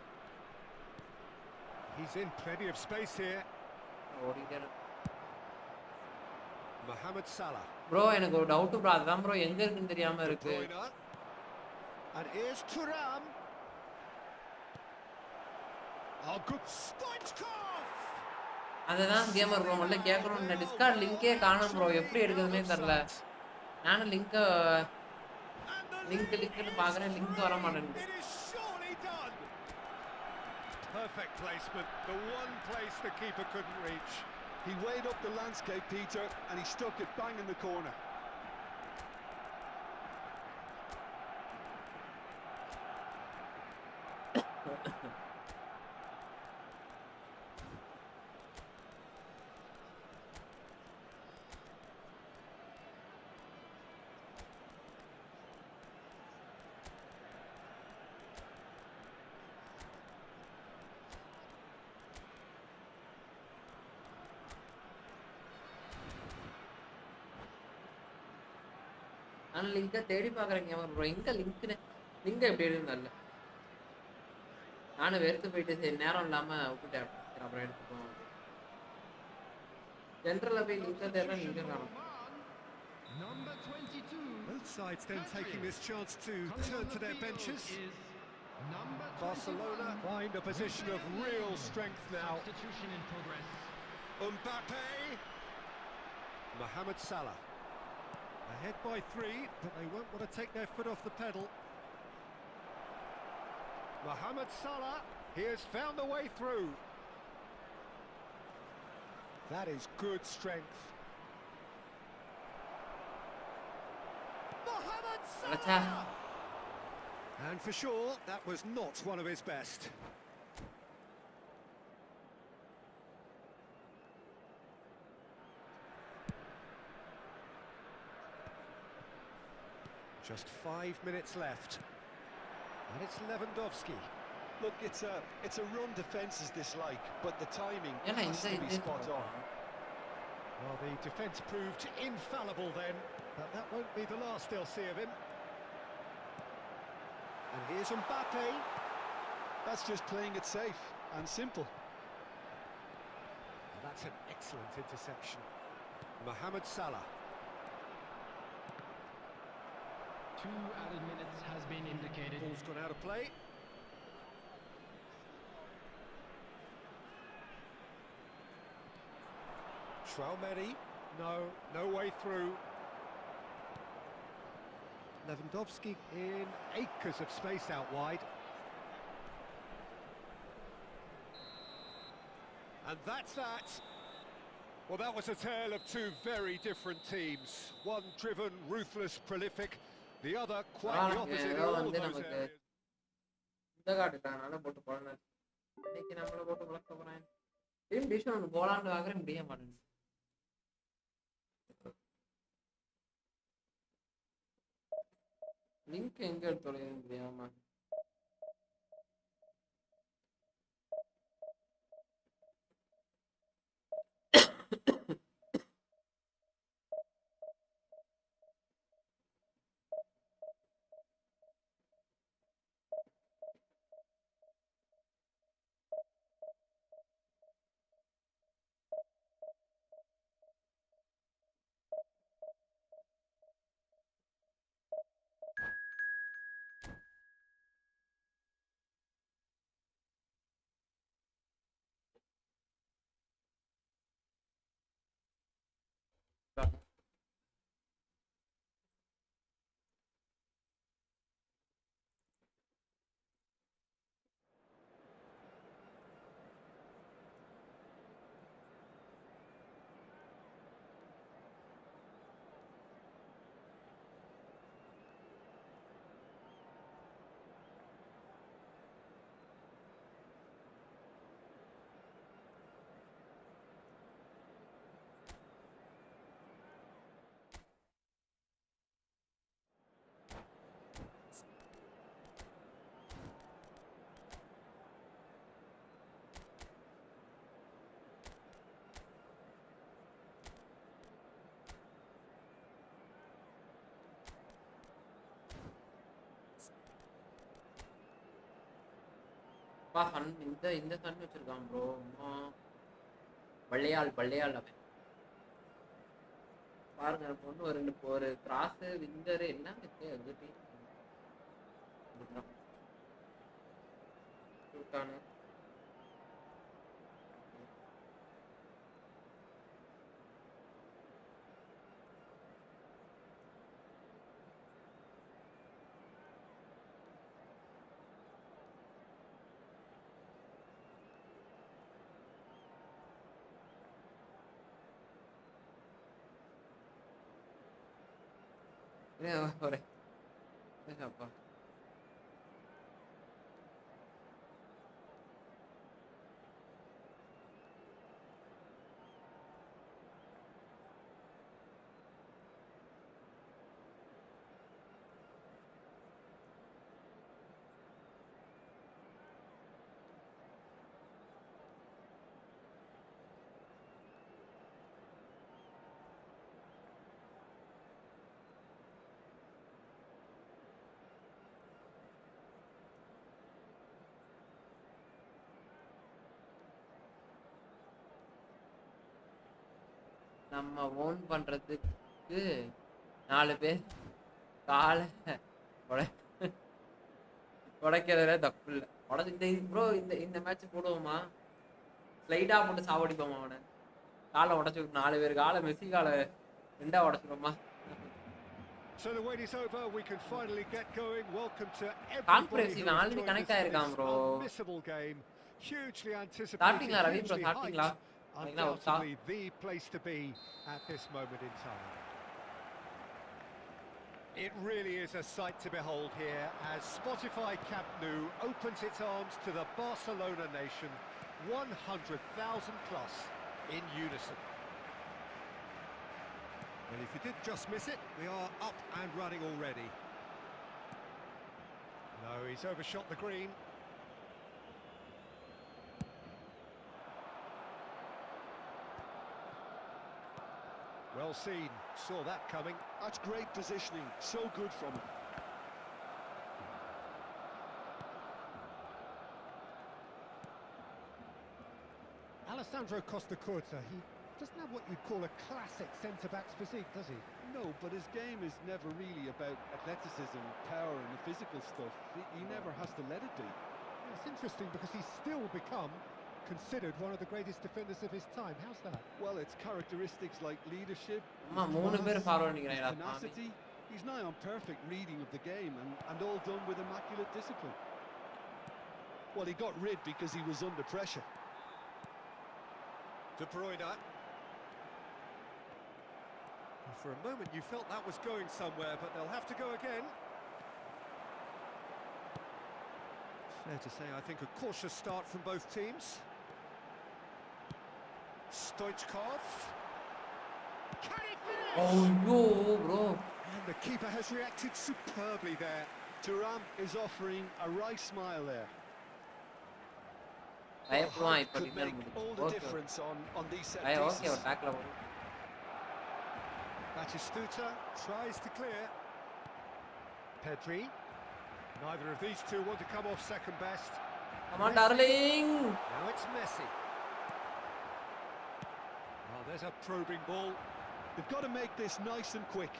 He's in plenty of space here. ஓடிட்டே இருக்கு. Mohamed Salah. Bro எனக்கு ஒரு doubt bro. அதான் bro எங்க இருக்குன்னு தெரியாம De இருக்கு. Bruyne. And here's Thuram. Oh, good Stoichkov! அதுதான் கேமர் ப்ரோ முதல்ல கேட்கணும். இந்த டிஸ்கார்ட் லிங்கே காணோம் ப்ரோ. எப்படி எடுக்குதுன்னே தெரியல. நானும் லிங்க்னு பாக்குறேன். லிங்க் வர மாட்டேங்குது. It is surely done. Perfect placement. The one place the keeper couldn't reach. He weighed up the landscape, Peter, and he stuck it bang in the corner. ஆனா லிங்கை தேடி பார்க்குறேங்க ப்ரோ, எங்க லிங்க் எப்படி இருந்தால நானும் வெறுத்து போயிட்டு சரி நேரம் இல்லாம விட்டுட்டேன். சரி அப்புறம் எடுத்துப்போம். சென்ட்ரல்ல போய் லிங்கை தேடுறேன், லிங்கை காணும். Both sides then taking this chance to turn to their benches. Barcelona find a position of real strength now. Mbappe, Mohamed Salah, ahead by 3, but they won't want to take their foot off the pedal. Mohamed Salah, he has found the way through. That is good strength. Mohamed Salah! And for sure, that was not one of his best. Just 5 minutes left. And it's Lewandowski. Look, it's a run defence is dislike, but the timing has to be spot on. Well, the defence proved infallible then, but that won't be the last they'll see of him. And here's Mbappe. That's just playing it safe and simple. Well, that's an excellent interception. Mohamed Salah. 2 added minutes has been indicated. Ball's gone out of play. Traumeri. No way through. Lewandowski in acres of space out wide. And that's that. Well, that was a tale of 2 very different teams. One driven, ruthless, prolific. The other quite the opposite in all of those areas. இந்த காட்டுட்டானால போட்டு போறேன். இன்னைக்கு நம்மள போட்டு வளர்க்க போறேன். Team டிஷன் ஒன்று போலான்னு வாங்குறேன், முடிய மாட்டேன். லிங்க் எங்க எடுத்து முடியாம சன் இந்த சன் வச்சிருக்கான் ப்ரோ. பள்ளையாள் அவன் பாருங்க. பொண்ணு ஒரு கிராஸ் விங்கரு என்ன சுல்தானு போறேன். அப்பா நம்ம ஓன் பண்றதுக்கு 4 பேர் காலை உடைக்கிறதுல தப்பு இல்லை. இந்த ப்ரோ இந்த மேட்ச் போடுவோமா? ஸ்லைடா போட்டு சாவடிப்போமா அவனை? காலை உடச்சு 4 பேர் காலை மெஸ்ஸி காலை 2 உடச்சிடுவோமா? So the wait is over. We can finally get going. Welcome to Conference everybody இவன் who has already joined connect us in ஆயிருக்கான் this bro. unmissable game. Hugely anticipated, Starting-la Ravi bro, hugely starting-la. hyped. Undoubtedly the place to be at this moment in time. It really is a sight to behold here as Spotify Camp Nou opens its arms to the Barcelona nation, 100,000 plus in unison. Well, if you did just miss it, we are up and running already. No, he's overshot the green. Well seen, saw that coming. That's great positioning, so good from him. Alessandro Costa Curta, he doesn't have what you'd call a classic centre-back's physique, does he? No, but his game is never really about athleticism, power and the physical stuff. He never has to let it be. It's interesting because he's still become considered one of the greatest defenders of his time. How's that? Well, it's characteristics like leadership, tenacity. He's nigh on perfect reading of the game and all done with immaculate discipline. Well, he got rid because he was under pressure. De Bruyne. For a moment you felt that was going somewhere, but they'll have to go again. Fair to say, I think a cautious start from both teams. Stoichkov. Can he finish? Oh no, bro. And the keeper has reacted superbly there. Thuram is offering a right smile there. Could make all the difference on these set pieces. Batistuta tries to clear. Pedri. Neither of these two want to come off second best. Come on, darling. Now it's Messi. Oh, there's a probing ball. They've got to make this nice and quick.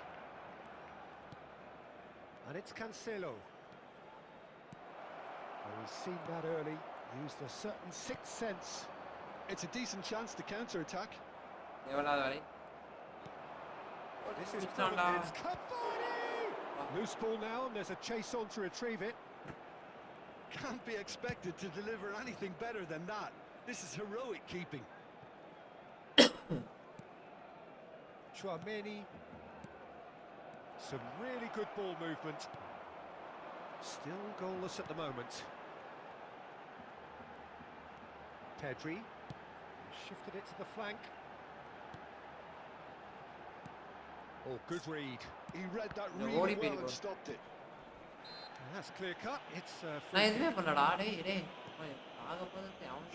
And it's Cancelo. Oh, he's seen that early. Used a certain sixth sense. It's a decent chance to counter-attack. This is brilliant. It's Cavani! Loose ball now, and there's a chase on to retrieve it. Can't be expected to deliver anything better than that. This is heroic keeping. Chouameni. Some really good ball movement. Still goalless at the moment. Pedri. Shifted it to the flank. Oh, good read. He read that really well and stopped it. And that's clear cut. It's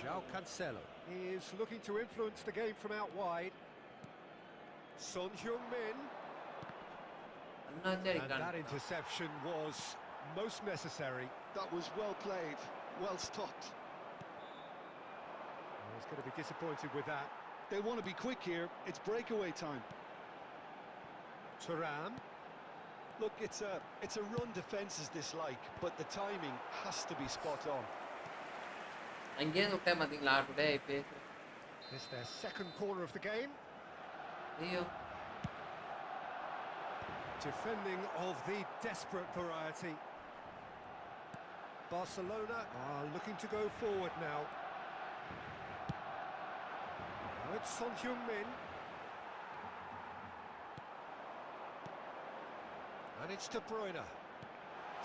João Cancelo. He is looking to influence the game from out wide. Son Heung-min. And that interception was most necessary. That was well played, well stopped. He's going to be disappointed with that. They want to be quick here. It's breakaway time. Thuram. Look, it's a run defences dislike, but the timing has to be spot on. It's their second corner of the game. Defending of the desperate variety. Barcelona are looking to go forward now. Now it's Son Heung-min. And it's De Bruyne.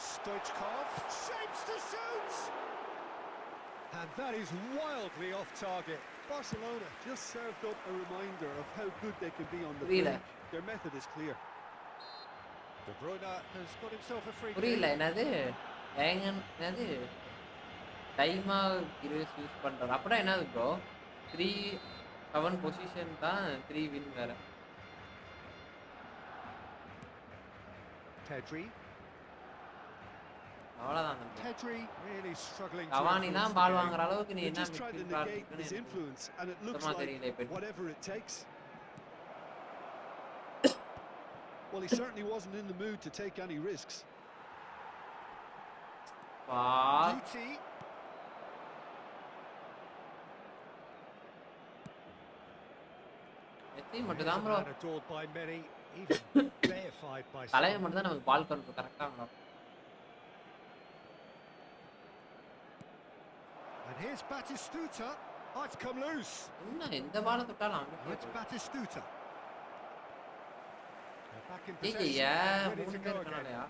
Stoichkov shapes to shoot! And that is wildly off target. Barcelona just served up a reminder of how good they can be on the break. Their method is clear. De Bruyne has got himself a free kick. bro 3-7 position தான் 3 win வேற. Pedri. Pedri really struggling to Cavani தான் பால் வாங்குற அளவுக்கு நீ என்ன just tried to negate his influence and it looks like whatever it takes. Well, he certainly wasn't in the mood to take any risks. Duty. Messi Here's மட்டும் a தான் bro man adored by many, even deified by some. தலையை மட்டும் தான் நமக்கு பால் control கரெக்டா இருக்கும். And here's Batistuta. Oh, it's come loose. என்ன எந்த பாலை தொட்டாலும் Oh, அங்கே it's Batistuta. They're back in ஏய் possession, ready மூணு to பேர் go again. இருக்கனாலயா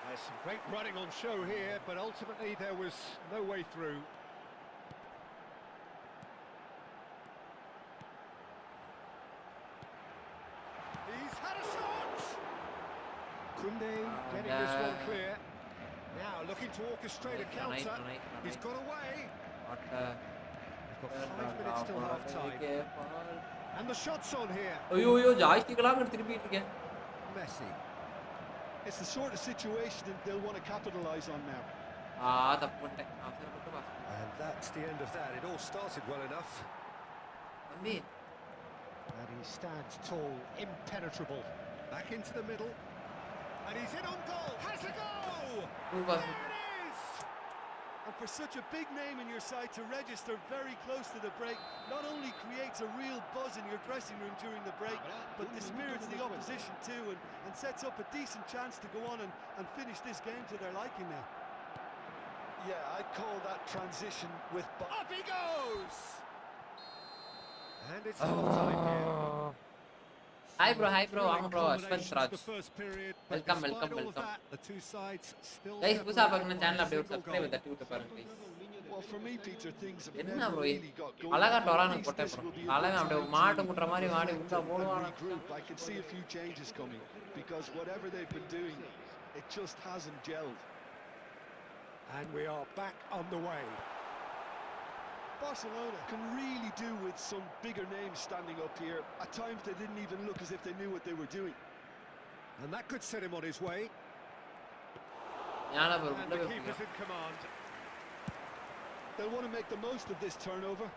There's some great running on show here, but ultimately there was no way through. He's had a shot! Kunde getting this one clear. Now looking to orchestrate a counter. He's got away. We've got 5 minutes till half time. And the shot's on here. ஐயோ ஜாய்ஸ்டிக்லாம் எடுத்து திருப்பிட்டு இருக்கேன். Messi. It's the sort of situation that they'll want to capitalise on now. தப்பு பண்ணிட்டேன். சரி விட்டு pass. And that's the end of that. It all started well enough. தம்பி And he stands tall, impenetrable. Back into the middle. And he's in on goal. Has a goal! Full pass. There it is! And for such a big name in your side to register very close to the break, not only creates a real buzz in your dressing room during the break, but dispirits the opposition too, and sets up a decent chance to go on and finish this game to their liking now. Yeah, I'd call that transition with... Up he goes! And it's half-time here. Hi bro வாங்க bro Combinations Ashwanth the Raj. first period, but Welcome, despite welcome, all of welcome. that, the two sides still guys புதுசா separated பார்க்கணும் by channel a அப்படியே ஒரு single subscribe goal. தட்டி விட்டு பாருங்க please. Well, for me, Peter, things have என்ன never bro really got going. அழகா At டொரானு least போட்டேன் this bro will be a தலைவன் good அப்படியே time மாட்டு to முட்டுற மாதிரி மாடி reflect உள்ள and போடுவான். regroup. I can see a few changes coming because whatever they've been doing, it just hasn't gelled. And we are back on the way. Barcelona can really do with some bigger names standing up here. At times they didn't even look as if they knew what they were doing. And that could set him on his way. ஞான bro And உள்ள the போய் keeper's in command. They'll want to make the most of this turnover.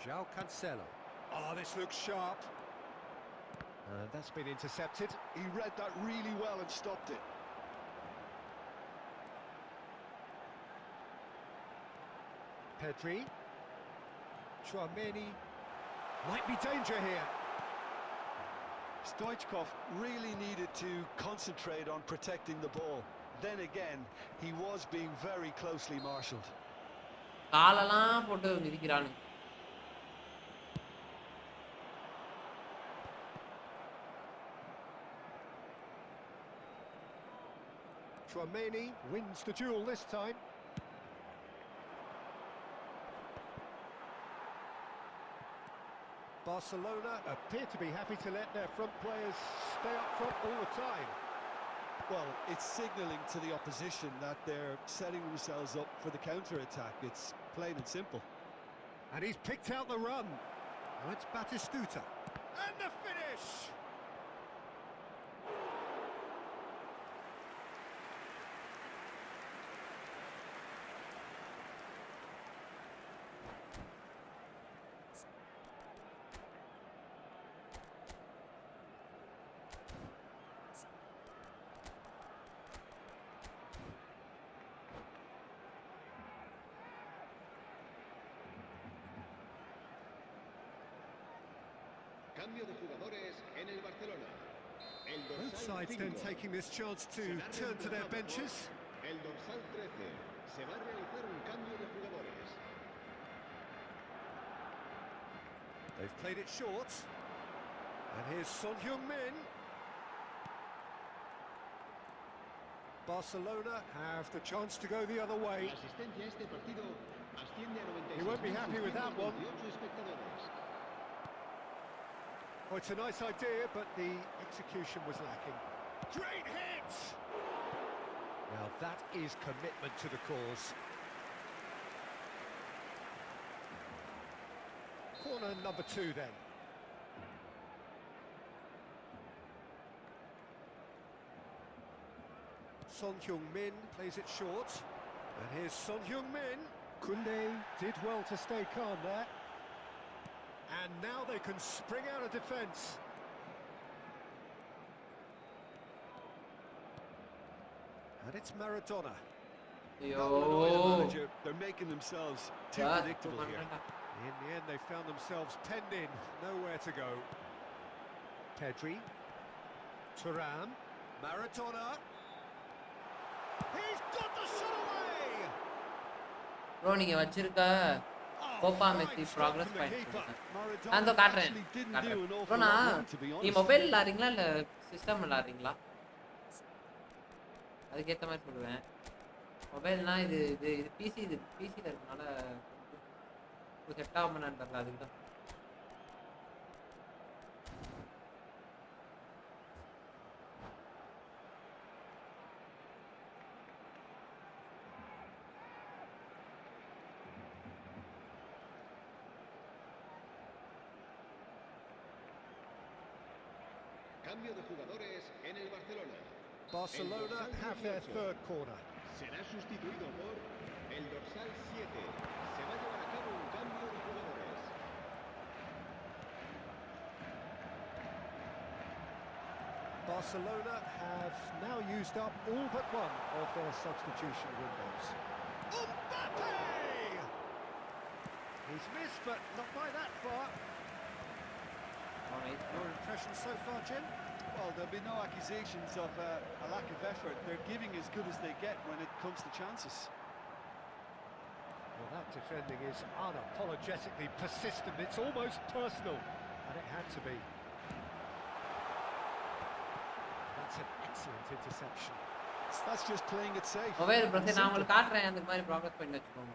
João Cancelo. Oh, this looks sharp. And that's been intercepted. He read that really well and stopped it. Pedri. Tchouameni. Might be danger here. Stoichkov really needed to concentrate on protecting the ball. Then again, he was being very closely marshalled. காலெல்லாம் போட்டு மிதிக்கிறானு. Tchouameni wins the duel this time. Barcelona appear to be happy to let their front players stay up front all the time. Well, it's signalling to the opposition that they're setting themselves up for the counter-attack. It's plain and simple. And he's picked out the run. Now it's Batistuta. And the finish! Cambio de jugadores en el Barcelona. El Both dorsal sides then 5 taking this chance to turn to their benches. el dorsal 13. Se va a realizar un cambio de jugadores. They've played it short. And here's Son Heung-min. Barcelona have the chance to go the other way. La asistencia a este partido asciende a He won't be happy with that one. 96.28 espectadores. Oh, it's a nice idea, but the execution was lacking. Great hit! Now that is commitment to the cause. Corner number 2 then. Son Heung-min plays it short. And here's Son Heung-min. Koundé did well to stay calm there. And now they can spring out of defence. And it's Maradona. ஐயோ Manager, they're making themselves too predictable here. In the end, they found themselves penned in, nowhere to go. Pedri, Thuram, Maradona. He's got the shot away. Bro நீங்க வச்சிருக்க Koppa Messi progress point நான் தான் காட்டுறேன் bro நீ mobile விளாடுறீங்களா இல்ல system விளாடுறீங்களா அதுக்கேற்ற மாதிரி சொல்லுவேன் மொபைல்னா இது இது இது பிசியில் இருக்கனால செட் ஆகுமான்னு தெரியல அதுக்கு தான் Cambio de jugadores en el Barcelona. Barcelona have their third corner. Será sustituido por el dorsal 7. Se va a llevar a cabo un cambio de jugadores. Barcelona have now used up all but one of their substitution windows. Mbappe! He's missed, but not by that far. Your impression so far, Jim? Well, there'll be no accusations of a lack of effort. They're giving as good as they get when it comes to chances. Well, that defending is unapologetically persistent. It's almost personal, and it had to be. That's an excellent interception. That's just playing it safe. Mobile bro நான் உங்களுக்கு காட்டுறேன் அந்த மாதிரி progress பண்ணி வச்சுக்கோங்க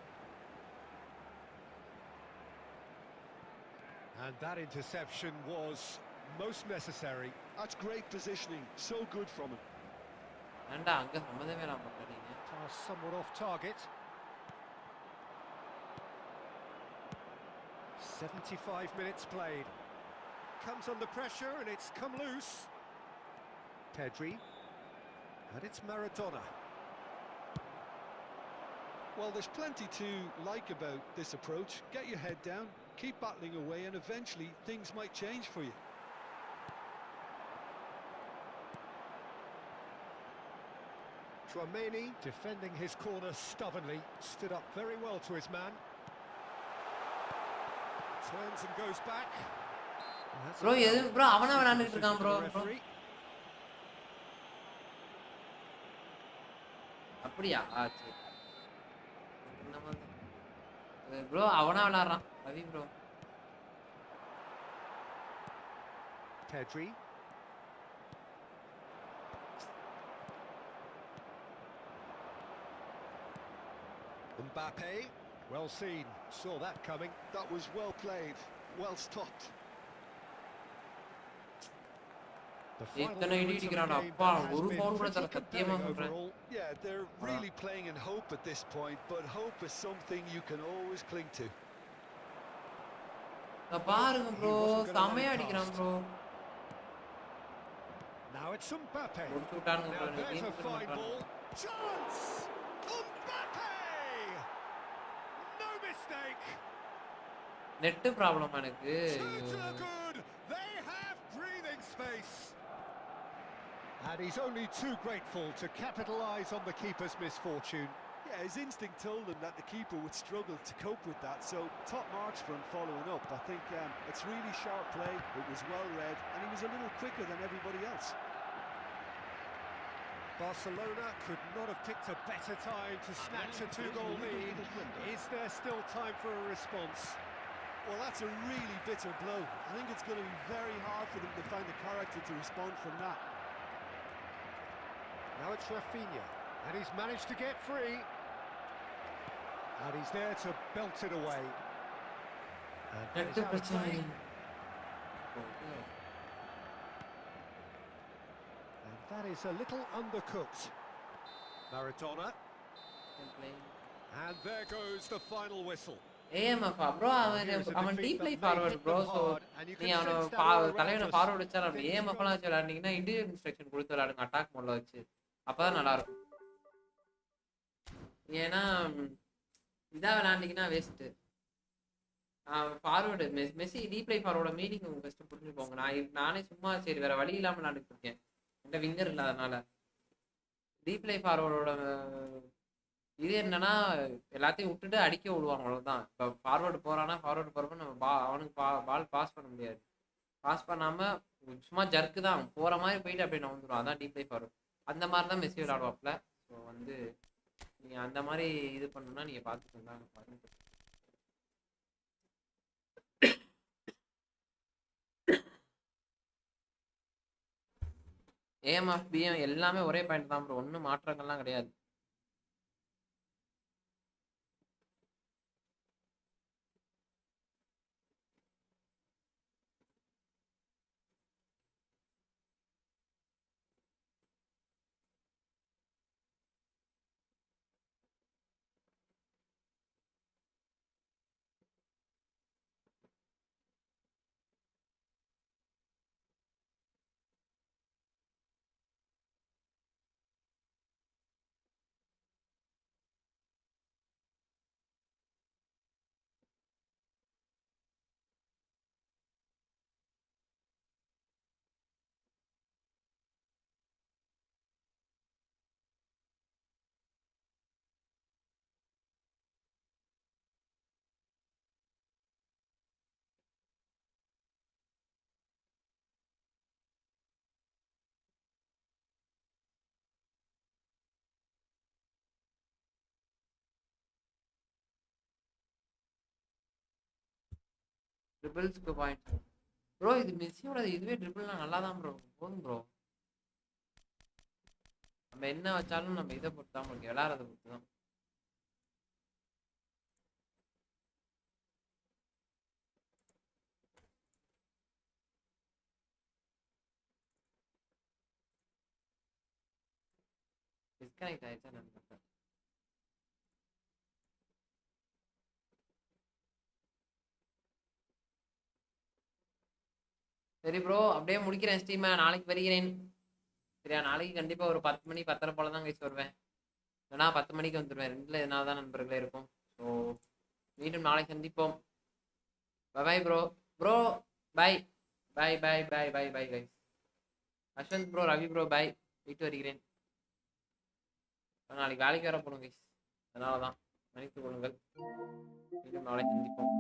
And that interception was most necessary. That's great positioning. So good from him. ஏண்டா அங்க சம்மந்தமே இல்லாம பண்றீங்க Pass somewhat off target. 75 minutes played. Comes under pressure and it's come loose. Pedri. And it's Maradona. Well, there's plenty to like about this approach. Get your head down, keep battling away, and eventually things might change for you. Tchouaméni defending his corner stubbornly, stood up very well to his man. Turns and goes back. Bro எது bro அவனா விளையாண்டுட்டு இருக்கான் bro அப்படியா சரி bro அவனா விளையாடுறான் Ravi bro Pedri. Mbappe, well seen, saw that coming. That was well played, well stopped. இத்தனை இடி அடிக்கிறான் அப்பா ஒரு பவுல் கூட தர சத்தியமா சொல்றேன் Yeah, they're really playing in hope at this point, but hope is something you can always cling to. பாருங்க ப்ரோ செமையா அடிக்கிறான் ப்ரோ Now it's Mbappe. முடிச்சு விட்டானுங்க Now bro there's a fine ball. Chance! Mbappe! No mistake. Net problem எனக்கு Good. They have breathing space. And he's only too grateful to capitalise on the keeper's misfortune. Yeah, his instinct told him that the keeper would struggle to cope with that, so top marks for him following up. I think it's really sharp play, it was well read, and he was a little quicker than everybody else. Barcelona could not have picked a better time to snatch a two-goal lead. Is there still time for a response? Well, that's a really bitter blow. I think it's going to be very hard for them to find the character to respond from that. Now it's Rafinha, and he's managed to get free. And he's there to belt it away. And net he's out of பிரச்சனை play. And that is a little undercooked. Maradona. And there goes the final whistle. AMF bro அவன் deep லைஃப் forward bro so நீ அவனை தலைவனை forward வச்சா அப்படி ஏஎம்எஃப்லாம் வச்சு விளையாண்டிங்கன்னா individual instruction கொடுத்து விளையாடுங்க அட்டாக் மோட்ல வச்சு அப்பதான் நல்லா இருக்கும் ஏன்னா இதா விளையாண்டிங்கன்னா waste forward Messi reply ஃபார்வர்டோட meaning உங்க ஃபர்ஸ்ட் புரிஞ்சுக்கோங்க. நானே சும்மா சரி வேற வழி இல்லாம விளையாண்டுட்டு இருக்கேன். என்கிட்ட விங்கர் இல்லாதனால ரீப்ளை ஃபார்வர்டோட இது என்னன்னா எல்லாத்தையும் விட்டுட்டு அடிக்க விடுவாங்க, அவ்வளவுதான். இப்போ ஃபார்வர்டு போறானா ஃபார்வர்டு போறப்ப நம்ம அவனுக்கு பால் பாஸ் பண்ண முடியாது. பாஸ் பண்ணாம சும்மா ஜர்க்கு தான் போற மாதிரி போயிட்டு அப்படியே நவுந்துடும். அதான் ரீப்ளை ஃபார்வர்டு. அந்த மாதிரி தான் மெஸ்ஸி விளையாடுவாப்ல. ஸோ வந்து நீங்க அந்த மாதிரி இது பண்ணணும்னா நீங்க பார்த்துக்கோங்க. பாருங்க ஏஎம்எஃப் பிஎம் எல்லாமே ஒரே பாயிண்ட் தான் ப்ரோ, ஒன்றும் மாற்றங்கள்லாம் கிடையாது. ட்ரிபிள்ஸ்க்கு பாயிண்ட் ப்ரோ. இது மெஸ்ஸியோட இதுவே ட்ரிபிள்லாம் நல்லா தான் ப்ரோ போதும் ப்ரோ. நம்ம என்ன வச்சாலும் நம்ம இதை பொறுத்து தான் முடியும், விளாட்றதை பொறுத்து தான். டிஸ்கனெக்ட் ஆயிடுச்சா நினைக்கிறேன். சரி ப்ரோ, அப்படியே முடிக்கிறேன் ஸ்ட்ரீமை. நாளைக்கு வருகிறேன் சரியா? நாளைக்கு கண்டிப்பா ஒரு 10 மணி 10:30 போல தான் கழிச்சு வருவேன். இல்லைனா 10 மணிக்கு வந்துடுவேன். ரெண்டுல எதனால தான் நண்பர்களே இருக்கும். ஸோ மீண்டும் நாளைக்கு சந்திப்போம். Bye bro. Bro bye bye bye bye bye bye guys. Ashwanth bro, Ravi bro bye. வீட்டு வருகிறேன். நாளைக்கு வேலைக்கு வர போகணும் கைஸ், அதனால தான் மன்னித்துக் கொள்ளுங்கள். மீண்டும் நாளை சந்திப்போம்.